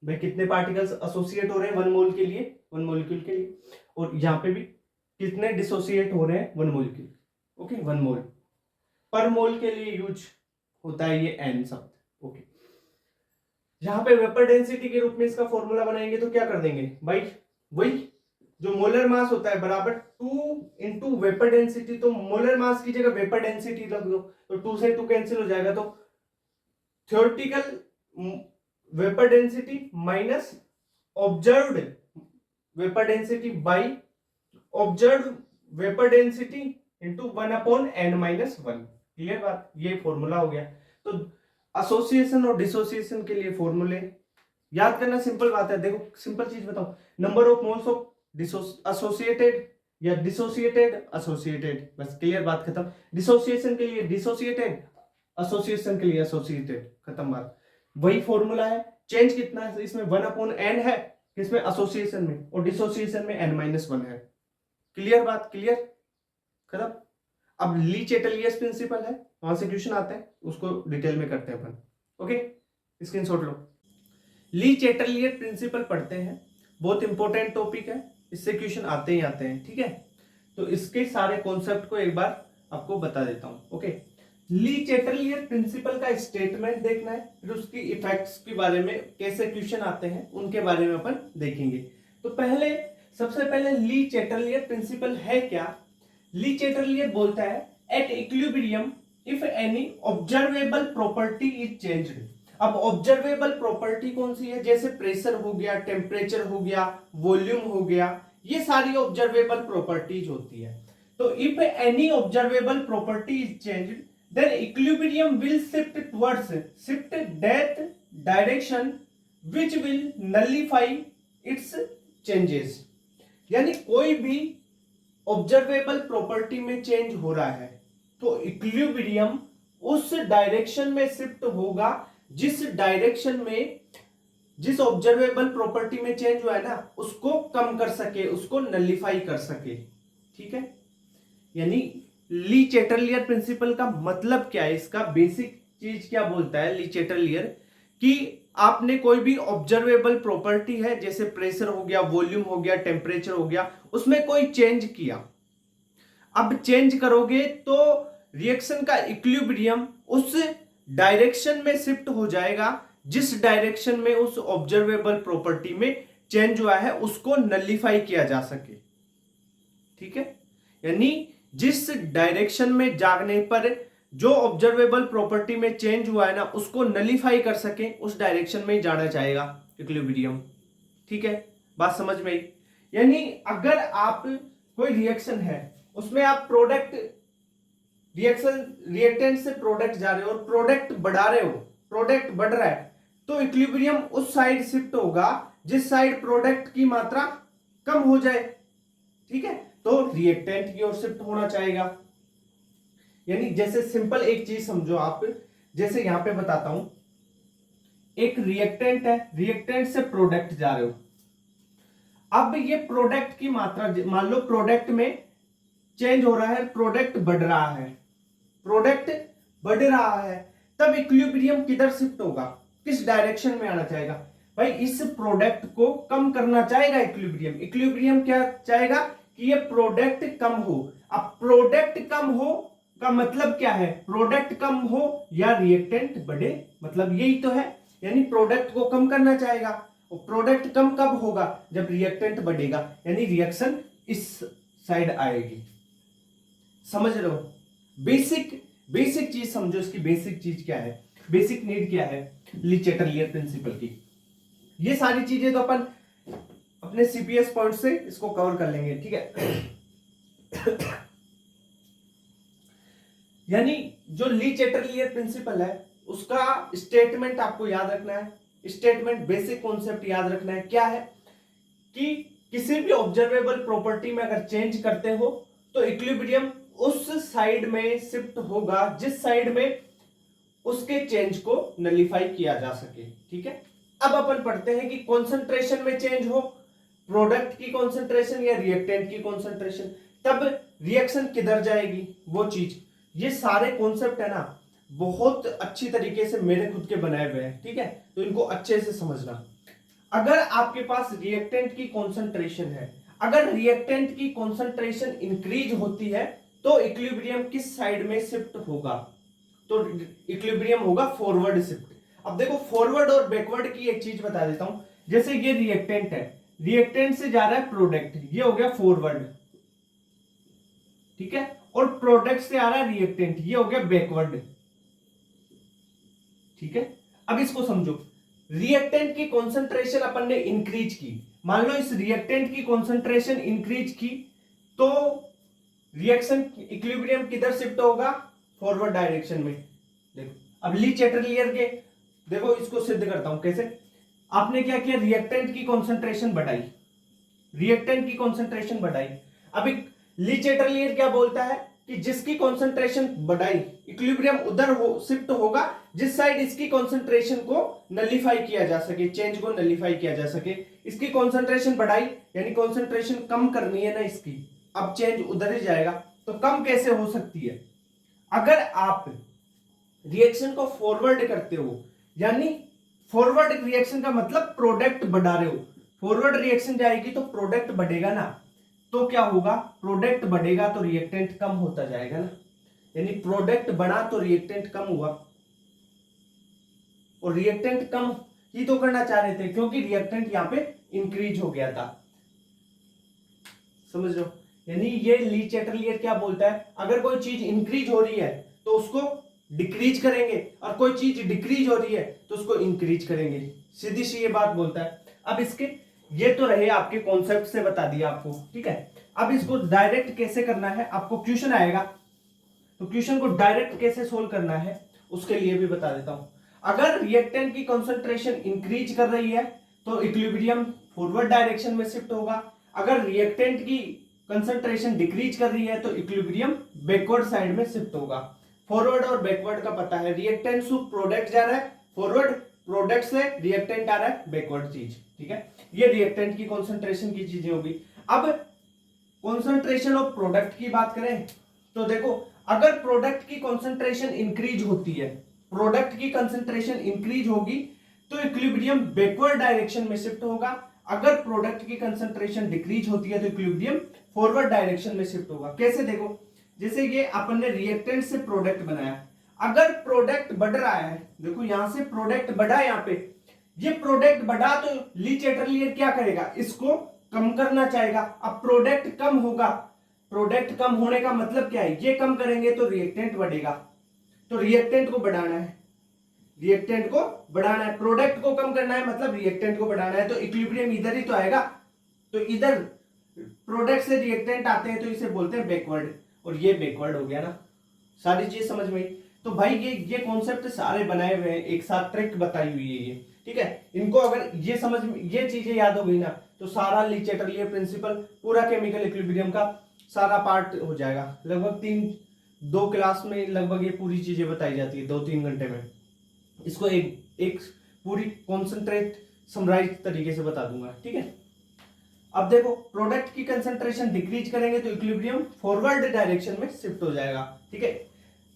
भाई कितने पार्टिकल्स एसोसिएट हो रहे हैं वन मोल के लिए, वन मॉलिक्यूल के लिए, और यहाँ पे भी कितने डिसोसिएट हो रहे हैं one molecule. Okay, one mole पर मोल के लिए यूज होता है ये n शब्द। ओके, यहां पे वेपर डेंसिटी के रूप में इसका फॉर्मूला बनाएंगे तो क्या कर देंगे भाई, वही जो मोलर मास होता है बराबर 2 इंटू वेपर डेंसिटी। तो मोलर मास की जगह वेपर डेंसिटी रख दो तो 2 से 2 कैंसिल हो जाएगा, तो theoretical vapour density minus observed vapour density by observed vapour density into 1/n-1। Clear बात, ये फॉर्मूला हो गया। तो एसोसिएशन और डिसोसिएशन के लिए फॉर्मूले याद करना सिंपल बात है। देखो सिंपल चीज बताओ, number of moles of associated या डिसोसिएटेड एसोसिएटेड, बस क्लियर बात खत्म। डिसोसिएशन के लिए डिसोसिएटेड, एसोसिएशन के लिए एसोसिएटेड, खत्म बात। वही फॉर्मूला है, चेंज कितना है इसमें 1/n है, किसमें एसोसिएशन में, और डिसोसिएशन में n-1 है। क्लियर बात, क्लियर खत्म। अब ली चैटलियर्स प्रिंसिपल है, वहां से क्वेश्चन आते हैं, उसको डिटेल में करते हैं अपन। ओके, स्क्रीनशॉट लो। ली चैटलियर प्रिंसिपल पढ़ते हैं, बहुत इंपॉर्टेंट टॉपिक है, इससे क्वेश्चन आते ही आते हैं। ठीक है, तो इसके सारे कॉन्सेप्ट को एक बार आपको बता देता हूं। ओके, ली चैटलियर प्रिंसिपल का स्टेटमेंट देखना है, फिर उसकी इफेक्ट्स के बारे में कैसे क्वेश्चन आते हैं उनके बारे में अपन देखेंगे। तो पहले सबसे पहले ली चैटलियर प्रिंसिपल है क्या। ली चैटलियर बोलता है at equilibrium if any observable property is changed. अब ऑब्जर्वेबल प्रॉपर्टी कौन सी है, जैसे प्रेशर हो गया, टेम्परेचर हो गया, वॉल्यूम हो गया, ये सारी ऑब्जर्वेबल प्रॉपर्टीज होती है। तो if any observable property is changed then equilibrium will shift towards that direction which will nullify its changes। यानी कोई भी ऑब्जर्वेबल प्रॉपर्टी में चेंज हो रहा है तो इक्विलिब्रियम उस डायरेक्शन में शिफ्ट होगा जिस डायरेक्शन में जिस ऑब्जर्वेबल प्रॉपर्टी में चेंज हुआ है ना उसको कम कर सके, उसको नलिफाई कर सके। ठीक है, यानी ली चैटलियर प्रिंसिपल का मतलब क्या है, इसका बेसिक चीज क्या बोलता है ली चैटलियर, कि आपने कोई भी ऑब्जर्वेबल प्रॉपर्टी है जैसे प्रेशर हो गया, वॉल्यूम हो गया, टेम्परेचर हो गया, उसमें कोई चेंज किया, अब चेंज करोगे तो रिएक्शन का इक्विलिब्रियम उस डायरेक्शन में शिफ्ट हो जाएगा जिस डायरेक्शन में उस ऑब्जर्वेबल प्रॉपर्टी में चेंज हुआ है उसको नलिफाई किया जा सके। ठीक है, यानी जिस डायरेक्शन में जाने पर जो ऑब्जर्वेबल प्रॉपर्टी में चेंज हुआ है ना उसको नलिफाई कर सके उस डायरेक्शन में ही जाना चाहेगा इक्विलिब्रियम। ठीक है, बात समझ में आई। यानी अगर आप कोई रिएक्शन है उसमें आप प्रोडक्ट रिएक्टेंट से प्रोडक्ट जा रहे हो और प्रोडक्ट बढ़ा रहे हो, प्रोडक्ट बढ़ रहा है तो इक्विलिब्रियम उस साइड शिफ्ट होगा जिस साइड प्रोडक्ट की मात्रा कम हो जाए। ठीक है, तो रिएक्टेंट की ओर शिफ्ट होना चाहेगा। यानी जैसे सिंपल एक चीज समझो आप, जैसे यहां पे बताता हूं, एक रिएक्टेंट है, रिएक्टेंट से प्रोडक्ट जा रहे हो, अब ये प्रोडक्ट की मात्रा मान लो प्रोडक्ट में चेंज हो रहा है, प्रोडक्ट बढ़ रहा है, प्रोडक्ट बढ़ रहा है, तब इक्विलिब्रियम किधर शिफ्ट होगा, किस डायरेक्शन में आना चाहेगा, भाई इस प्रोडक्ट को कम करना चाहेगा इक्विलिब्रियम। इक्विलिब्रियम क्या चाहेगा कि ये प्रोडक्ट कम हो। अब प्रोडक्ट कम हो का मतलब क्या है, प्रोडक्ट कम हो या रिएक्टेंट बढ़े, मतलब यही तो है, यानी प्रोडक्ट को कम करना चाहेगा। और प्रोडक्ट कम कब होगा, जब रिएक्टेंट बढ़ेगा, यानी रिएक्शन इस साइड आएगी। समझ रहे हो, बेसिक बेसिक चीज समझो, इसकी बेसिक चीज क्या है, बेसिक नीड क्या है ली चैटरलियर प्रिंसिपल की। ये सारी चीजें तो अपन अपने सीपीएस पॉइंट से इसको कवर कर लेंगे, ठीक है। यानी जो ली चैटरलियर प्रिंसिपल है उसका स्टेटमेंट आपको याद रखना है। स्टेटमेंट बेसिक कॉन्सेप्ट याद रखना है, क्या है कि किसी भी ऑब्जर्वेबल प्रॉपर्टी में अगर चेंज करते हो तो इक्विलिब्रियम उस साइड में शिफ्ट होगा जिस साइड में उसके चेंज को नलिफाई किया जा सके, ठीक है। अब अपन पढ़ते हैं कि कॉन्सेंट्रेशन में चेंज हो, प्रोडक्ट की कॉन्सेंट्रेशन या रिएक्टेंट की कॉन्सेंट्रेशन, तब रिएक्शन किधर जाएगी वो चीज। ये सारे कॉन्सेप्ट है ना बहुत अच्छी तरीके से मेरे खुद के बनाए हुए हैं, ठीक है, तो इनको अच्छे से समझना। अगर आपके पास रिएक्टेंट की कॉन्सेंट्रेशन है, अगर रिएक्टेंट की कॉन्सेंट्रेशन इंक्रीज होती है तो इक्विलिब्रियम किस साइड में शिफ्ट होगा, तो इक्विलिब्रियम होगा फॉरवर्ड शिफ्ट। अब देखो फॉरवर्ड और बैकवर्ड की एक चीज बता देता हूं, जैसे ये रिएक्टेंट है, रिएक्टेंट से जा रहा है प्रोडक्ट, ये हो गया फॉरवर्ड, ठीक है, और प्रोडक्ट से आ रहा है रिएक्टेंट, ये हो गया बैकवर्ड, ठीक है। अब इसको समझो, रिएक्टेंट की कॉन्सेंट्रेशन अपन ने इंक्रीज की, मान लो इस रिएक्टेंट की कॉन्सेंट्रेशन इंक्रीज की तो रिएक्शन इक्विलिब्रियम किधर शिफ्ट होगा, फॉरवर्ड डायरेक्शन में। देखो अब ली चैटरलियर के, देखो इसको सिद्ध करता हूं कैसे। आपने क्या किया, रिएक्टेंट की कॉन्सेंट्रेशन बढ़ाई, रिएक्टेंट की कॉन्सेंट्रेशन बढ़ाई। अब ली चैटरलियर क्या बोलता है कि जिसकी कॉन्सेंट्रेशन बढ़ाई इक्विलिब्रियम उधर शिफ्ट होगा जिस साइड इसकी कॉन्सेंट्रेशन को नलिफाई किया जा सके, चेंज को नलिफाई किया जा सके। इसकी कॉन्सेंट्रेशन बढ़ाई यानी कॉन्सेंट्रेशन कम करनी है ना इसकी, अब चेंज उधर ही जाएगा। तो कम कैसे हो सकती है, अगर आप रिएक्शन को फॉरवर्ड करते हो, यानी फॉरवर्ड रिएक्शन का मतलब प्रोडक्ट बढ़ा रहे हो, फॉरवर्ड रिएक्शन जाएगी तो प्रोडक्ट बढ़ेगा ना, तो क्या होगा, प्रोडक्ट बढ़ेगा तो रिएक्टेंट कम होता जाएगा ना, यानी प्रोडक्ट बढ़ा तो रिएक्टेंट कम हुआ, और रिएक्टेंट कम ही तो करना चाह रहे थे क्योंकि रिएक्टेंट यहां पे इंक्रीज हो गया था। समझ लो, यानी ये ली चैटरलियर क्या बोलता है, अगर कोई चीज इंक्रीज हो रही है तो उसको डिक्रीज करेंगे, और कोई चीज डिक्रीज हो रही है तो उसको इंक्रीज करेंगे, सीधी सी ये बात बोलता है। अब इसके ये तो रहे आपके कॉन्सेप्ट से बता दिया आपको, ठीक है। अब इसको डायरेक्ट कैसे करना है, आपको क्वेश्चन आएगा तो क्वेश्चन को डायरेक्ट कैसे सोल्व करना है उसके लिए भी बता देता हूं। अगर रिएक्टेंट की कंसंट्रेशन इंक्रीज कर रही है तो इक्विलिब्रियम फॉरवर्ड डायरेक्शन में शिफ्ट होगा, अगर रिएक्टेंट की कंसंट्रेशन डिक्रीज कर रही है तो इक्विलिब्रियम बैकवर्ड साइड में शिफ्ट होगा। फॉरवर्ड और बैकवर्ड का पता है, रिएक्टेंट से प्रोडक्ट जा रहा है फॉरवर्ड, प्रोडक्ट से रिएक्टेंट आ रहा है बैकवर्ड चीज, ठीक है। ये रिएक्टेंट की कंसंट्रेशन की चीजें होगी। अब कंसंट्रेशन ऑफ प्रोडक्ट की बात करें तो देखो, अगर प्रोडक्ट की कंसंट्रेशन इंक्रीज होती है, प्रोडक्ट की कंसंट्रेशन इंक्रीज होगी तो इक्विलिब्रियम बैकवर्ड डायरेक्शन में शिफ्ट होगा, अगर प्रोडक्ट की कंसंट्रेशन डिक्रीज होती है तो इक्विलिब्रियम फॉरवर्ड डायरेक्शन में शिफ्ट होगा। कैसे, देखो जैसे ये अपन ने रिएक्टेंट से प्रोडक्ट बनाया, अगर प्रोडक्ट बढ़ रहा है, देखो यहां से प्रोडक्ट बढ़ा, यहां पे ये प्रोडक्ट बढ़ा तो ली चैटरलियर क्या करेगा, इसको कम करना चाहेगा। अब प्रोडक्ट कम होगा, प्रोडक्ट कम होने का मतलब क्या है, ये कम करेंगे तो रिएक्टेंट बढ़ेगा, तो रिएक्टेंट को बढ़ाना है, रिएक्टेंट को बढ़ाना है, प्रोडक्ट को कम करना है मतलब रिएक्टेंट को बढ़ाना है, तो इक्विलिब्रियम इधर ही तो आएगा। तो इधर प्रोडक्ट से रिएक्टेंट आते हैं तो इसे बोलते हैं बैकवर्ड, और ये बैकवर्ड हो गया ना, सारी चीज समझ में आई। तो भाई ये कॉन्सेप्ट सारे बनाए हुए हैं, एक साथ ट्रिक बताई हुई है ये, ठीक है। इनको अगर ये समझ में, ये चीजें याद हो गई ना तो सारा ली चैटरलियर प्रिंसिपल, पूरा केमिकल इक्विलिब्रियम का सारा पार्ट हो जाएगा। लगभग 2 क्लास में लगभग ये पूरी चीजें बताई जाती है, 2-3 घंटे में इसको एक पूरी कॉन्सेंट्रेट समराइज तरीके से बता दूंगा, ठीक है। अब देखो प्रोडक्ट की कंसंट्रेशन डिक्रीज करेंगे तो इक्विलिब्रियम फॉरवर्ड डायरेक्शन में शिफ्ट हो जाएगा, ठीक है।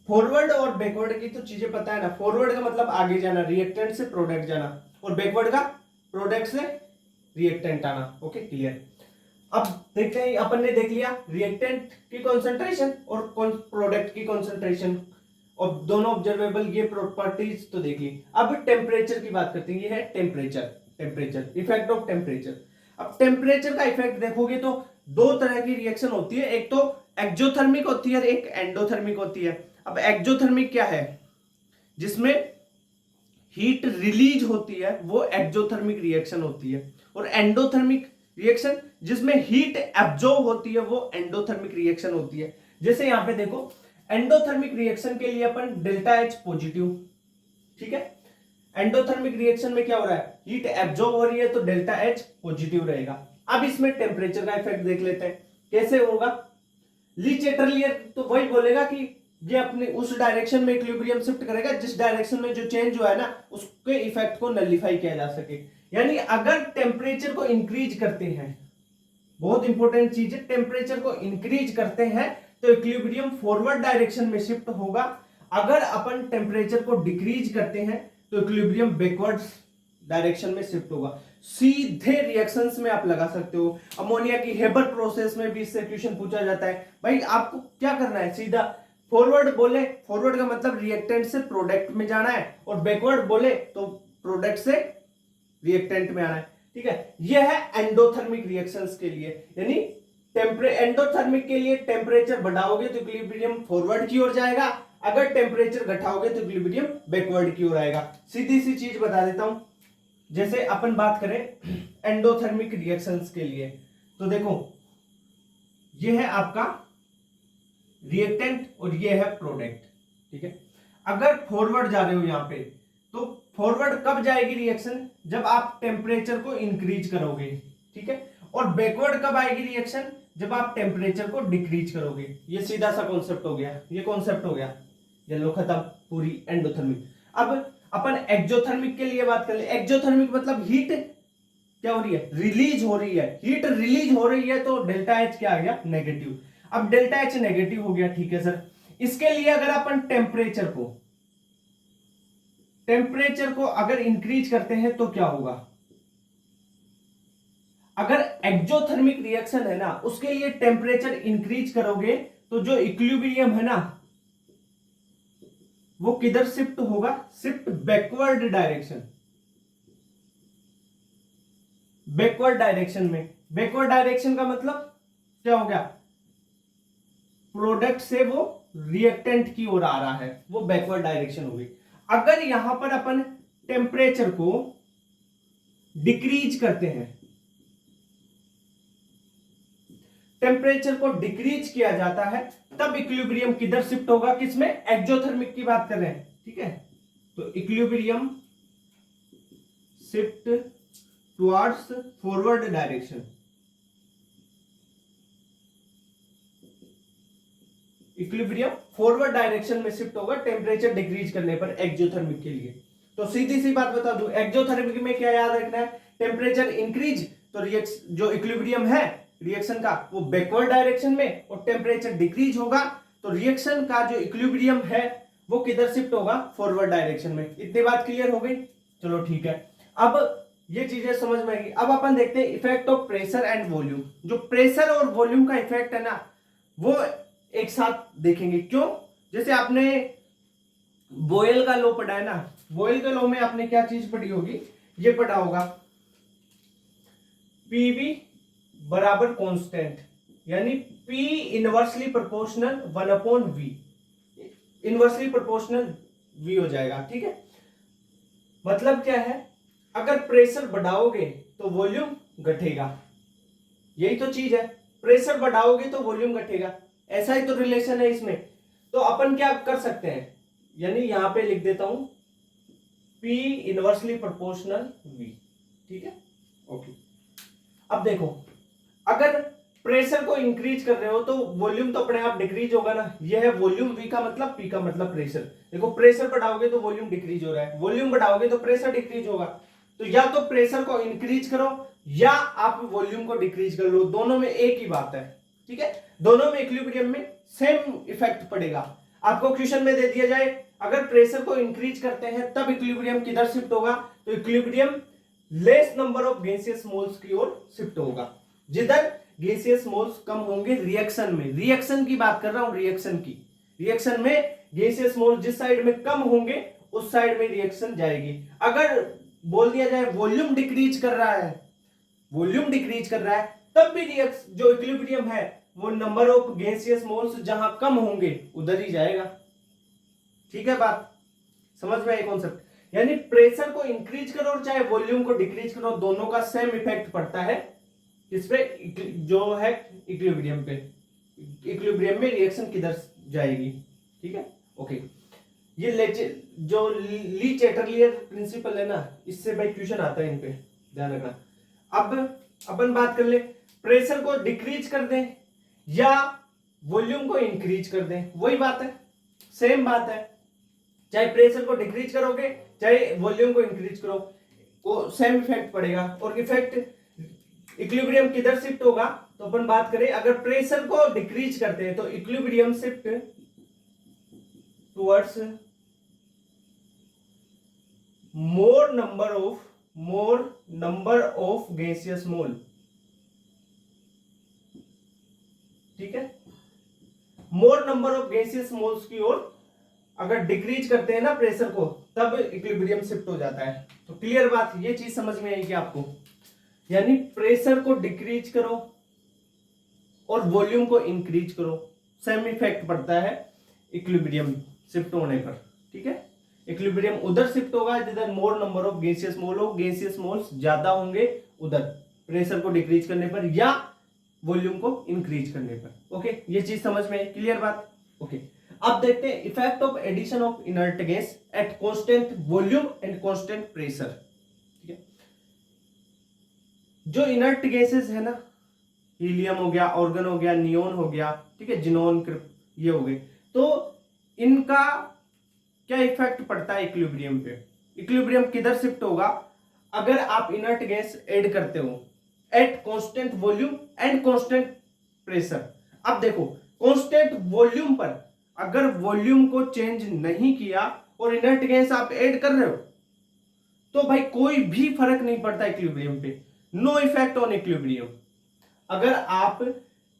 फॉरवर्ड और बैकवर्ड की तो चीजें पता है ना, फॉरवर्ड का मतलब आगे जाना, रिएक्टेंट से प्रोडक्ट जाना, और बैकवर्ड का प्रोडक्ट से रिएक्टेंट आना। Okay clear. अब देखते हैं, अपन ने देख लिया रिएक्टेंट की कॉन्सेंट्रेशन और प्रोडक्ट की कॉन्सेंट्रेशन और दोनों ऑब्जर्वेबल ये प्रॉपर्टीज तो देख ली। अब टेम्परेचर की बात करते हैं। ये है टेम्परेचर इफेक्ट ऑफ टेम्परेचर। अब टेम्परेचर का इफेक्ट देखोगे तो दो तरह की रिएक्शन होती है, एक तो एक्जोथर्मिक होती है और एक एंडोथर्मिक होती है। अब एक्जोथर्मिक क्या है, जिसमें हीट रिलीज होती है, वो एक्जोथर्मिक रिएक्शन होती है। और एंडोथर्मिक रिएक्शन जिसमें हीट एब्जॉर्ब होती है, वो एंडोथर्मिक रिएक्शन होती है। जैसे यहां पे देखो, एंडोथर्मिक रिएक्शन के लिए अपन डेल्टा एच पॉजिटिव, ठीक है। एंडोथर्मिक रिएक्शन में क्या हो रहा है, हीट एब्जॉर्ब हो रही है तो डेल्टा एच पॉजिटिव रहेगा। अब इसमें टेम्परेचर का इफेक्ट देख लेते हैं कैसे होगा। ली चेटरलियर तो वही बोलेगा कि ये अपने उस डायरेक्शन में इक्विलिब्रियम शिफ्ट करेगा जिस डायरेक्शन में जो चेंज हुआ है ना, उसके इफेक्ट को नलिफाई किया जा सके। यानी अगर टेम्परेचर को इंक्रीज करते हैं, बहुत इंपॉर्टेंट चीज है, टेम्परेचर को इंक्रीज करते हैं तो इक्विलिब्रियम फॉरवर्ड डायरेक्शन में शिफ्ट होगा। अगर अपन टेम्परेचर को डिक्रीज करते हैं तो इक्विलिब्रियम बैकवर्ड डायरेक्शन में शिफ्ट होगा। सीधे रिएक्शंस में आप लगा सकते हो। अमोनिया की हेबर प्रोसेस में भी इससे क्वेश्चन पूछा जाता है। भाई आपको क्या करना है, सीधा फॉरवर्ड बोले, फॉरवर्ड का मतलब रिएक्टेंट से प्रोडक्ट में जाना है, और बैकवर्ड बोले तो प्रोडक्ट से रिएक्टेंट में आना है, ठीक है। यह है एंडोथर्मिक रिएक्शंस के लिए। यानी एंडोथर्मिक के लिए टेम्परेचर बढ़ाओगे तो इक्विलिब्रियम फॉरवर्ड की ओर जाएगा, अगर टेम्परेचर घटाओगे तो इक्विलिब्रियम बैकवर्ड की ओर आएगा। सीधी सी चीज बता देता हूं, जैसे अपन बात करें एंडोथर्मिक रिएक्शंस के लिए, तो देखो ये है आपका रिएक्टेंट और ये है प्रोडक्ट, ठीक है। अगर फॉरवर्ड जा रहे हो यहां पे, तो फॉरवर्ड कब जाएगी रिएक्शन, जब आप टेम्परेचर को इंक्रीज करोगे, ठीक है। और बैकवर्ड कब आएगी रिएक्शन, जब आप टेम्परेचर को डिक्रीज करोगे। ये सीधा सा कॉन्सेप्ट हो गया, ये कॉन्सेप्ट हो गया, येलो खत्म, पूरी एंडोथर्मिक। अब अपन एक्जोथर्मिक के लिए बात कर ले। एक्जोथर्मिक मतलब हीट क्या हो रही है, रिलीज हो रही है। हीट रिलीज हो रही है तो डेल्टा एच क्या आ गया, नेगेटिव। अब डेल्टा एच नेगेटिव हो गया, ठीक है सर। इसके लिए अगर अपन टेम्परेचर को अगर इंक्रीज करते हैं तो क्या होगा, अगर एक्जोथर्मिक रिएक्शन है ना, उसके लिए टेम्परेचर इंक्रीज करोगे तो जो इक्विलिब्रियम है ना, वो किधर शिफ्ट होगा, shift backward direction, backward direction में। बैकवर्ड डायरेक्शन का मतलब क्या हो गया, प्रोडक्ट से वो रिएक्टेंट की ओर आ रहा है, वो बैकवर्ड डायरेक्शन होगी। अगर यहां पर अपन टेम्परेचर को डिक्रीज करते हैं, टेम्परेचर को डिक्रीज किया जाता है, तब इक्विलिब्रियम किधर शिफ्ट होगा, किसमें, एक्जोथर्मिक की बात कर रहे हैं, ठीक है। तो equilibrium shift towards forward direction, equilibrium forward direction में शिफ्ट होगा टेम्परेचर डिक्रीज करने पर एक्जोथर्मिक के लिए। तो सीधी सी बात बता दूं, एक्जोथर्मिक में क्या याद रखना है, टेम्परेचर इंक्रीज तो जो इक्विलिब्रियम है रिएक्शन का, वो बैकवर्ड डायरेक्शन में, और टेम्परेचर डिक्रीज होगा तो रिएक्शन का जो इक्विलिब्रियम है वो किधर शिफ्ट होगा, फॉरवर्ड डायरेक्शन में। इतनी बात क्लियर हो गई, चलो ठीक है। अब ये चीजें समझ में आएगी। अब अपन देखते हैं effect of pressure and volume. जो प्रेशर और वॉल्यूम का इफेक्ट है ना, वो एक साथ देखेंगे। क्यों, जैसे आपने बॉयल का लॉ पढ़ा है ना, बॉयल के लॉ में आपने क्या चीज पढ़ी होगी, ये पढ़ा होगा पीवी बराबर कांस्टेंट, यानी P inversely proportional 1/V, inversely proportional V हो जाएगा, ठीक है। मतलब क्या है, अगर प्रेशर बढ़ाओगे तो वॉल्यूम घटेगा, यही तो चीज है। प्रेशर बढ़ाओगे तो वॉल्यूम घटेगा, ऐसा ही तो रिलेशन है इसमें। तो अपन क्या कर सकते हैं, यानी यहां पे लिख देता हूं P इनवर्सली प्रोपोर्शनल V, ठीक है, ओके। अब देखो, अगर प्रेशर को इंक्रीज कर रहे हो तो वॉल्यूम तो अपने आप डिक्रीज होगा ना, यह है वॉल्यूम। V का मतलब, P का मतलब प्रेशर। देखो प्रेशर बढ़ाओगे तो वॉल्यूम डिक्रीज हो रहा है, वॉल्यूम बढ़ाओगे तो प्रेशर डिक्रीज होगा। तो या तो प्रेशर को इंक्रीज करो या आप वॉल्यूम को डिक्रीज कर लो, दोनों में एक ही बात है, ठीक है। दोनों में इक्विलिब्रियम में सेम इफेक्ट पड़ेगा। आपको क्वेश्चन में दे दिया जाए अगर प्रेशर को इंक्रीज करते हैं तब इक्विलिब्रियम किधर शिफ्ट होगा, तो equilibrium less number of gaseous moles की ओर शिफ्ट होगा। जिधर गैसियस मोल्स कम होंगे रिएक्शन में, रिएक्शन की बात कर रहा हूं, रिएक्शन की, रिएक्शन में गैसियस मोल जिस साइड में कम होंगे उस साइड में रिएक्शन जाएगी। अगर बोल दिया जाए वॉल्यूम डिक्रीज कर रहा है, वॉल्यूम डिक्रीज कर रहा है, तब भी रिएक्शन जो इक्विलिब्रियम है वो नंबर ऑफ गैसियस मोल्स जहां कम होंगे उधर ही जाएगा। ठीक है, बात समझ में आई कॉन्सेप्ट? यानी प्रेशर को इंक्रीज करो और चाहे वॉल्यूम को डिक्रीज करो, दोनों का सेम इफेक्ट पड़ता है किस पे, जो है इक्विलिब्रियम पे। इक्विलिब्रियम में रिएक्शन किधर जाएगी। ठीक है, ओके। ये जो ली चैटरलियर प्रिंसिपल है ना, इससे भाई क्वेश्चन आता है, इन पे ध्यान रखना। अब अपन बात कर ले, प्रेशर को डिक्रीज कर दें या वॉल्यूम को इंक्रीज कर दें, वही बात है, सेम बात है। चाहे प्रेशर को डिक्रीज करोगे चाहे वॉल्यूम को इंक्रीज करो, वो सेम इफेक्ट पड़ेगा। और इफेक्ट इक्विलिब्रियम किधर शिफ्ट होगा, तो अपन बात करें अगर प्रेशर को डिक्रीज करते हैं तो equilibrium shift towards more number of gaseous mole. ठीक है, more number of gaseous moles की ओर अगर डिक्रीज करते हैं ना प्रेशर को, तब इक्विलिब्रियम शिफ्ट हो जाता है। तो क्लियर बात, ये चीज समझ में आएगी आपको। यानी प्रेशर को डिक्रीज करो और वॉल्यूम को इंक्रीज करो, सेम इफेक्ट पड़ता है इक्विलिब्रियम शिफ्ट होने पर। ठीक है, इक्विलिब्रियम उधर शिफ्ट होगा जिधर मोर नंबर ऑफ गैसियस मोल हो, गैसियस मोल्स ज्यादा होंगे उधर, प्रेशर को डिक्रीज करने पर या वॉल्यूम को इंक्रीज करने पर। ओके, ये चीज समझ में आई, क्लियर बात? ओके, अब देखते हैं effect of addition of inert gas at constant volume and constant pressure. ठीक है, जो इनर्ट गैसेस है ना, हीलियम हो गया, ऑर्गन हो गया, नियोन हो गया, ठीक है, जिनोन, ये हो गए, तो इनका क्या इफेक्ट पड़ता है इक्विलिब्रियम पे। इक्विलिब्रियम किधर शिफ्ट होगा अगर आप इनर्ट गैस ऐड करते हो eight constant volume and constant pressure. अब देखो, कांस्टेंट वॉल्यूम पर अगर वॉल्यूम को चेंज नहीं किया और इनर्ट गैस आप ऐड कर रहे हो तो भाई कोई भी फर्क नहीं पड़ता इक्विलिब्रियम पे, नो इफेक्ट ऑन इक्विलिब्रियम। अगर आप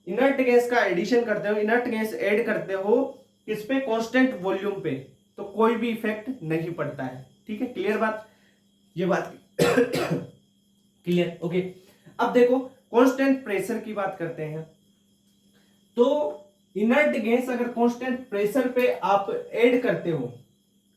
इनर्ट गैस का एडिशन करते हो, इनर्ट गैस ऐड करते हो किस पे, कांस्टेंट वॉल्यूम पे, तो कोई भी इफेक्ट नहीं पड़ता है। ठीक है, क्लियर बात, ये बात क्लियर? ओके, अब देखो कांस्टेंट प्रेशर की बात करते हैं। तो इनर्ट गैस अगर कांस्टेंट प्रेशर पे आप ऐड करते हो,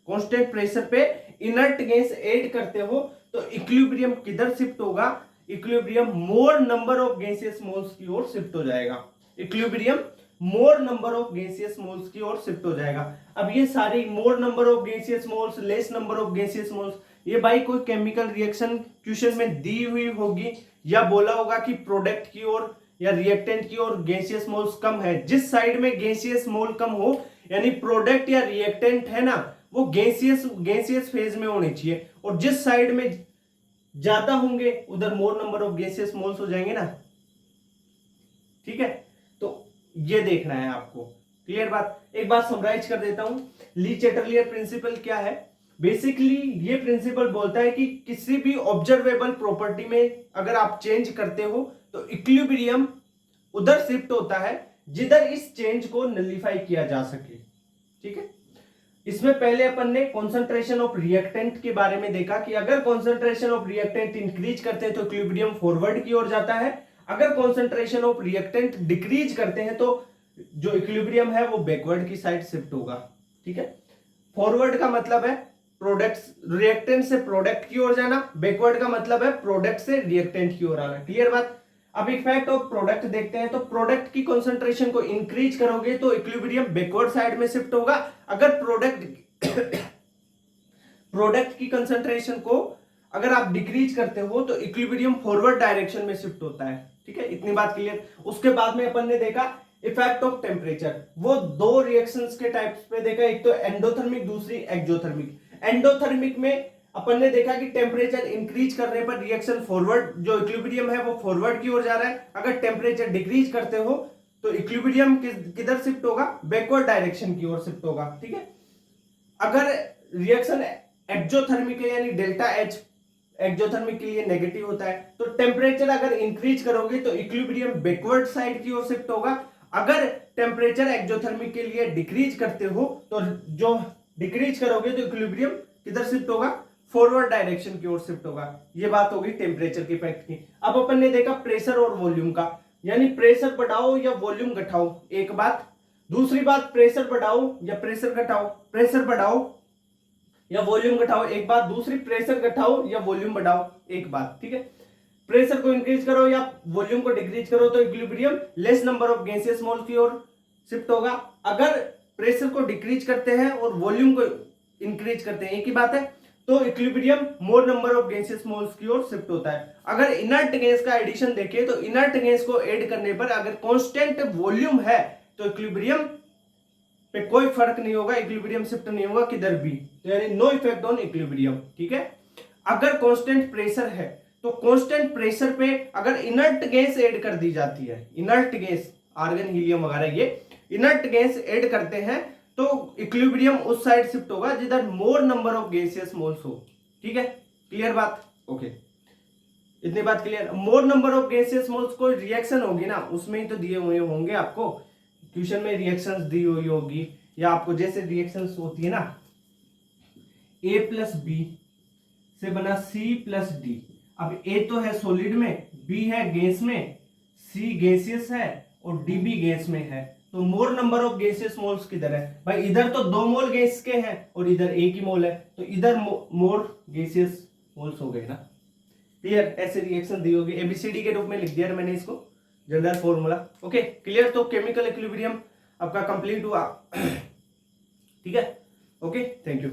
कांस्टेंट प्रेशर पे इनर्ट गैस ऐड करते हो, तो इक्विलिब्रियम किधर शिफ्ट होगा, equilibrium more number of gaseous moles की ओर शिफ्ट हो जाएगा। Equilibrium more number of gaseous moles की ओर शिफ्ट हो जाएगा। अब ये सारी मोर number of gaseous moles, less number of gaseous moles, ये भाई कोई केमिकल रिएक्शन क्वेश्चन में दी हुई होगी या बोला होगा कि प्रोडक्ट की ओर या रिएक्टेंट की ओर गैसियस मोल्स कम है। जिस साइड में गैसियस मोल कम हो यानी प्रोडक्ट या रिएक्टेंट है ना, वो गैसियस फेज में होने चाहिए, और जिस साइड में ज्यादा होंगे उधर मोर नंबर ऑफ गैसियस मोल्स हो जाएंगे ना। ठीक है, तो ये देखना है आपको, क्लियर बात? एक बात समराइज कर देता हूं, ली चैटरलियर प्रिंसिपल क्या है। बेसिकली ये प्रिंसिपल बोलता है कि किसी भी ऑब्जर्वेबल प्रॉपर्टी में अगर आप चेंज करते हो तो इक्विलिब्रियम उधर शिफ्ट होता है जिधर इस चेंज को नलिफाई किया जा सके। ठीक है, इसमें पहले अपन ने कॉन्सेंट्रेशन ऑफ रिएक्टेंट के बारे में देखा कि अगर कॉन्सेंट्रेशन ऑफ रिएक्टेंट इंक्रीज करते हैं तो इक्विलिब्रियम फॉरवर्ड की ओर जाता है, अगर कॉन्सेंट्रेशन ऑफ रिएक्टेंट डिक्रीज करते हैं तो जो इक्विलिब्रियम है वो बैकवर्ड की साइड शिफ्ट होगा। ठीक है, फॉरवर्ड का मतलब है प्रोडक्ट, रिएक्टेंट से प्रोडक्ट की ओर जाना, बैकवर्ड का मतलब है प्रोडक्ट से रिएक्टेंट की ओर आना। क्लियर बात? अब इफेक्ट ऑफ प्रोडक्ट देखते हैं। तो प्रोडक्ट की कॉन्सेंट्रेशन को इंक्रीज करोगे तो इक्विलिब्रियम बैकवर्ड साइड में शिफ्ट होगा, अगर प्रोडक्ट की कंसंट्रेशन को अगर आप डिक्रीज करते हो तो इक्विलिब्रियम फॉरवर्ड डायरेक्शन में शिफ्ट होता है। ठीक है, इतनी बात क्लियर? उसके बाद में अपन ने देखा इफेक्ट ऑफ टेम्परेचर, वो दो रिएक्शंस के टाइप्स पे देखा, एक तो एंडोथर्मिक, दूसरी एक्सोथर्मिक। एंडोथर्मिक में अपन ने देखा कि टेम्परेचर इंक्रीज करने पर रिएक्शन फॉरवर्ड, जो इक्विलिब्रियम है वो फॉरवर्ड की ओर जा रहा है, अगर टेम्परेचर डिक्रीज करते हो तो इक्विलिब्रियम किधर शिफ्ट होगा, बैकवर्ड डायरेक्शन की ओर शिफ्ट होगा। ठीक है, अगर रिएक्शन एक्सोथर्मिक है यानी डेल्टा एच एक्सोथर्मिक के लिए नेगेटिव होता है। तो टेम्परेचर अगर इंक्रीज करोगे तो इक्विलिब्रियम बैकवर्ड साइड की ओर शिफ्ट होगा। अगर टेम्परेचर एक्सोथर्मिक के लिए डिक्रीज करते हो तो जो डिक्रीज करोगे तो इक्विलिब्रियम किधर शिफ्ट होगा, फॉरवर्ड डायरेक्शन की ओर शिफ्ट होगा। ये बात होगी टेम्परेचर के इफेक्ट की। अब अपन ने देखा प्रेशर और वॉल्यूम का, यानी प्रेशर बढ़ाओ या वॉल्यूम घटाओ एक बात, दूसरी बात प्रेशर बढ़ाओ या प्रेशर घटाओ, प्रेशर बढ़ाओ या वॉल्यूम घटाओ एक बात, दूसरी प्रेशर घटाओ या वॉल्यूम बढ़ाओ एक बात, ठीक है। प्रेशर को इंक्रीज करो या वॉल्यूम को डिक्रीज करो तो equilibrium less number of gaseous moles की ओर शिफ्ट होगा। अगर प्रेशर को डिक्रीज करते हैं और वॉल्यूम को इंक्रीज करते हैं एक ही बात है, तो equilibrium more number of gaseous moles की ओर शिफ्ट होता है। अगर इनर्ट गैस का एडिशन देखें तो इनर्ट गैस को ऐड करने पर अगर कांस्टेंट वॉल्यूम है तो इक्विलिब्रियम पे कोई फर्क नहीं होगा, इक्विलिब्रियम शिफ्ट नहीं होगा किधर भी, तो यानी नो इफेक्ट ऑन इक्विलिब्रियम, ठीक है। अगर कांस्टेंट प्रेशर है तो कांस्टेंट प्रेशर पे अगर इनर्ट गैस ऐड कर दी जाती है, इनर्ट गैस आर्गन हीलियम वगैरह, ये इनर्ट गैस ऐड करते हैं तो इक्विलिब्रियम उस साइड शिफ्ट होगा जिधर मोर नंबर ऑफ गैसियस मोल्स हो, ठीक है। क्लियर बात, ओके, इतनी बात clear. More number of gaseous moles कोई रिएक्शन होगी ना, उसमें ही तो दिए हुए होंगे आपको, क्वेश्चन में रिएक्शंस दी हुई होगी, या आपको जैसे रिएक्शंस होती है ना, A प्लस बी से बना C प्लस डी। अब A तो है सॉलिड में, B है गैस में, C गैसियस है और D भी गैस में है, तो मोर नंबर ऑफ गैसियस मोल्स किधर है भाई, इधर तो 2 मोल गैस के हैं और इधर एक ही मोल है, तो इधर मोर गैसियस मोल्स हो गए ना। क्लियर, ऐसे रिएक्शन दी होगी, ABCD के रूप में लिख दिया मैंने इसको, जनरल फॉर्मूला, ओके क्लियर। तो केमिकल इक्विलिब्रियम आपका कंप्लीट हुआ, ठीक है, ओके, थैंक यू।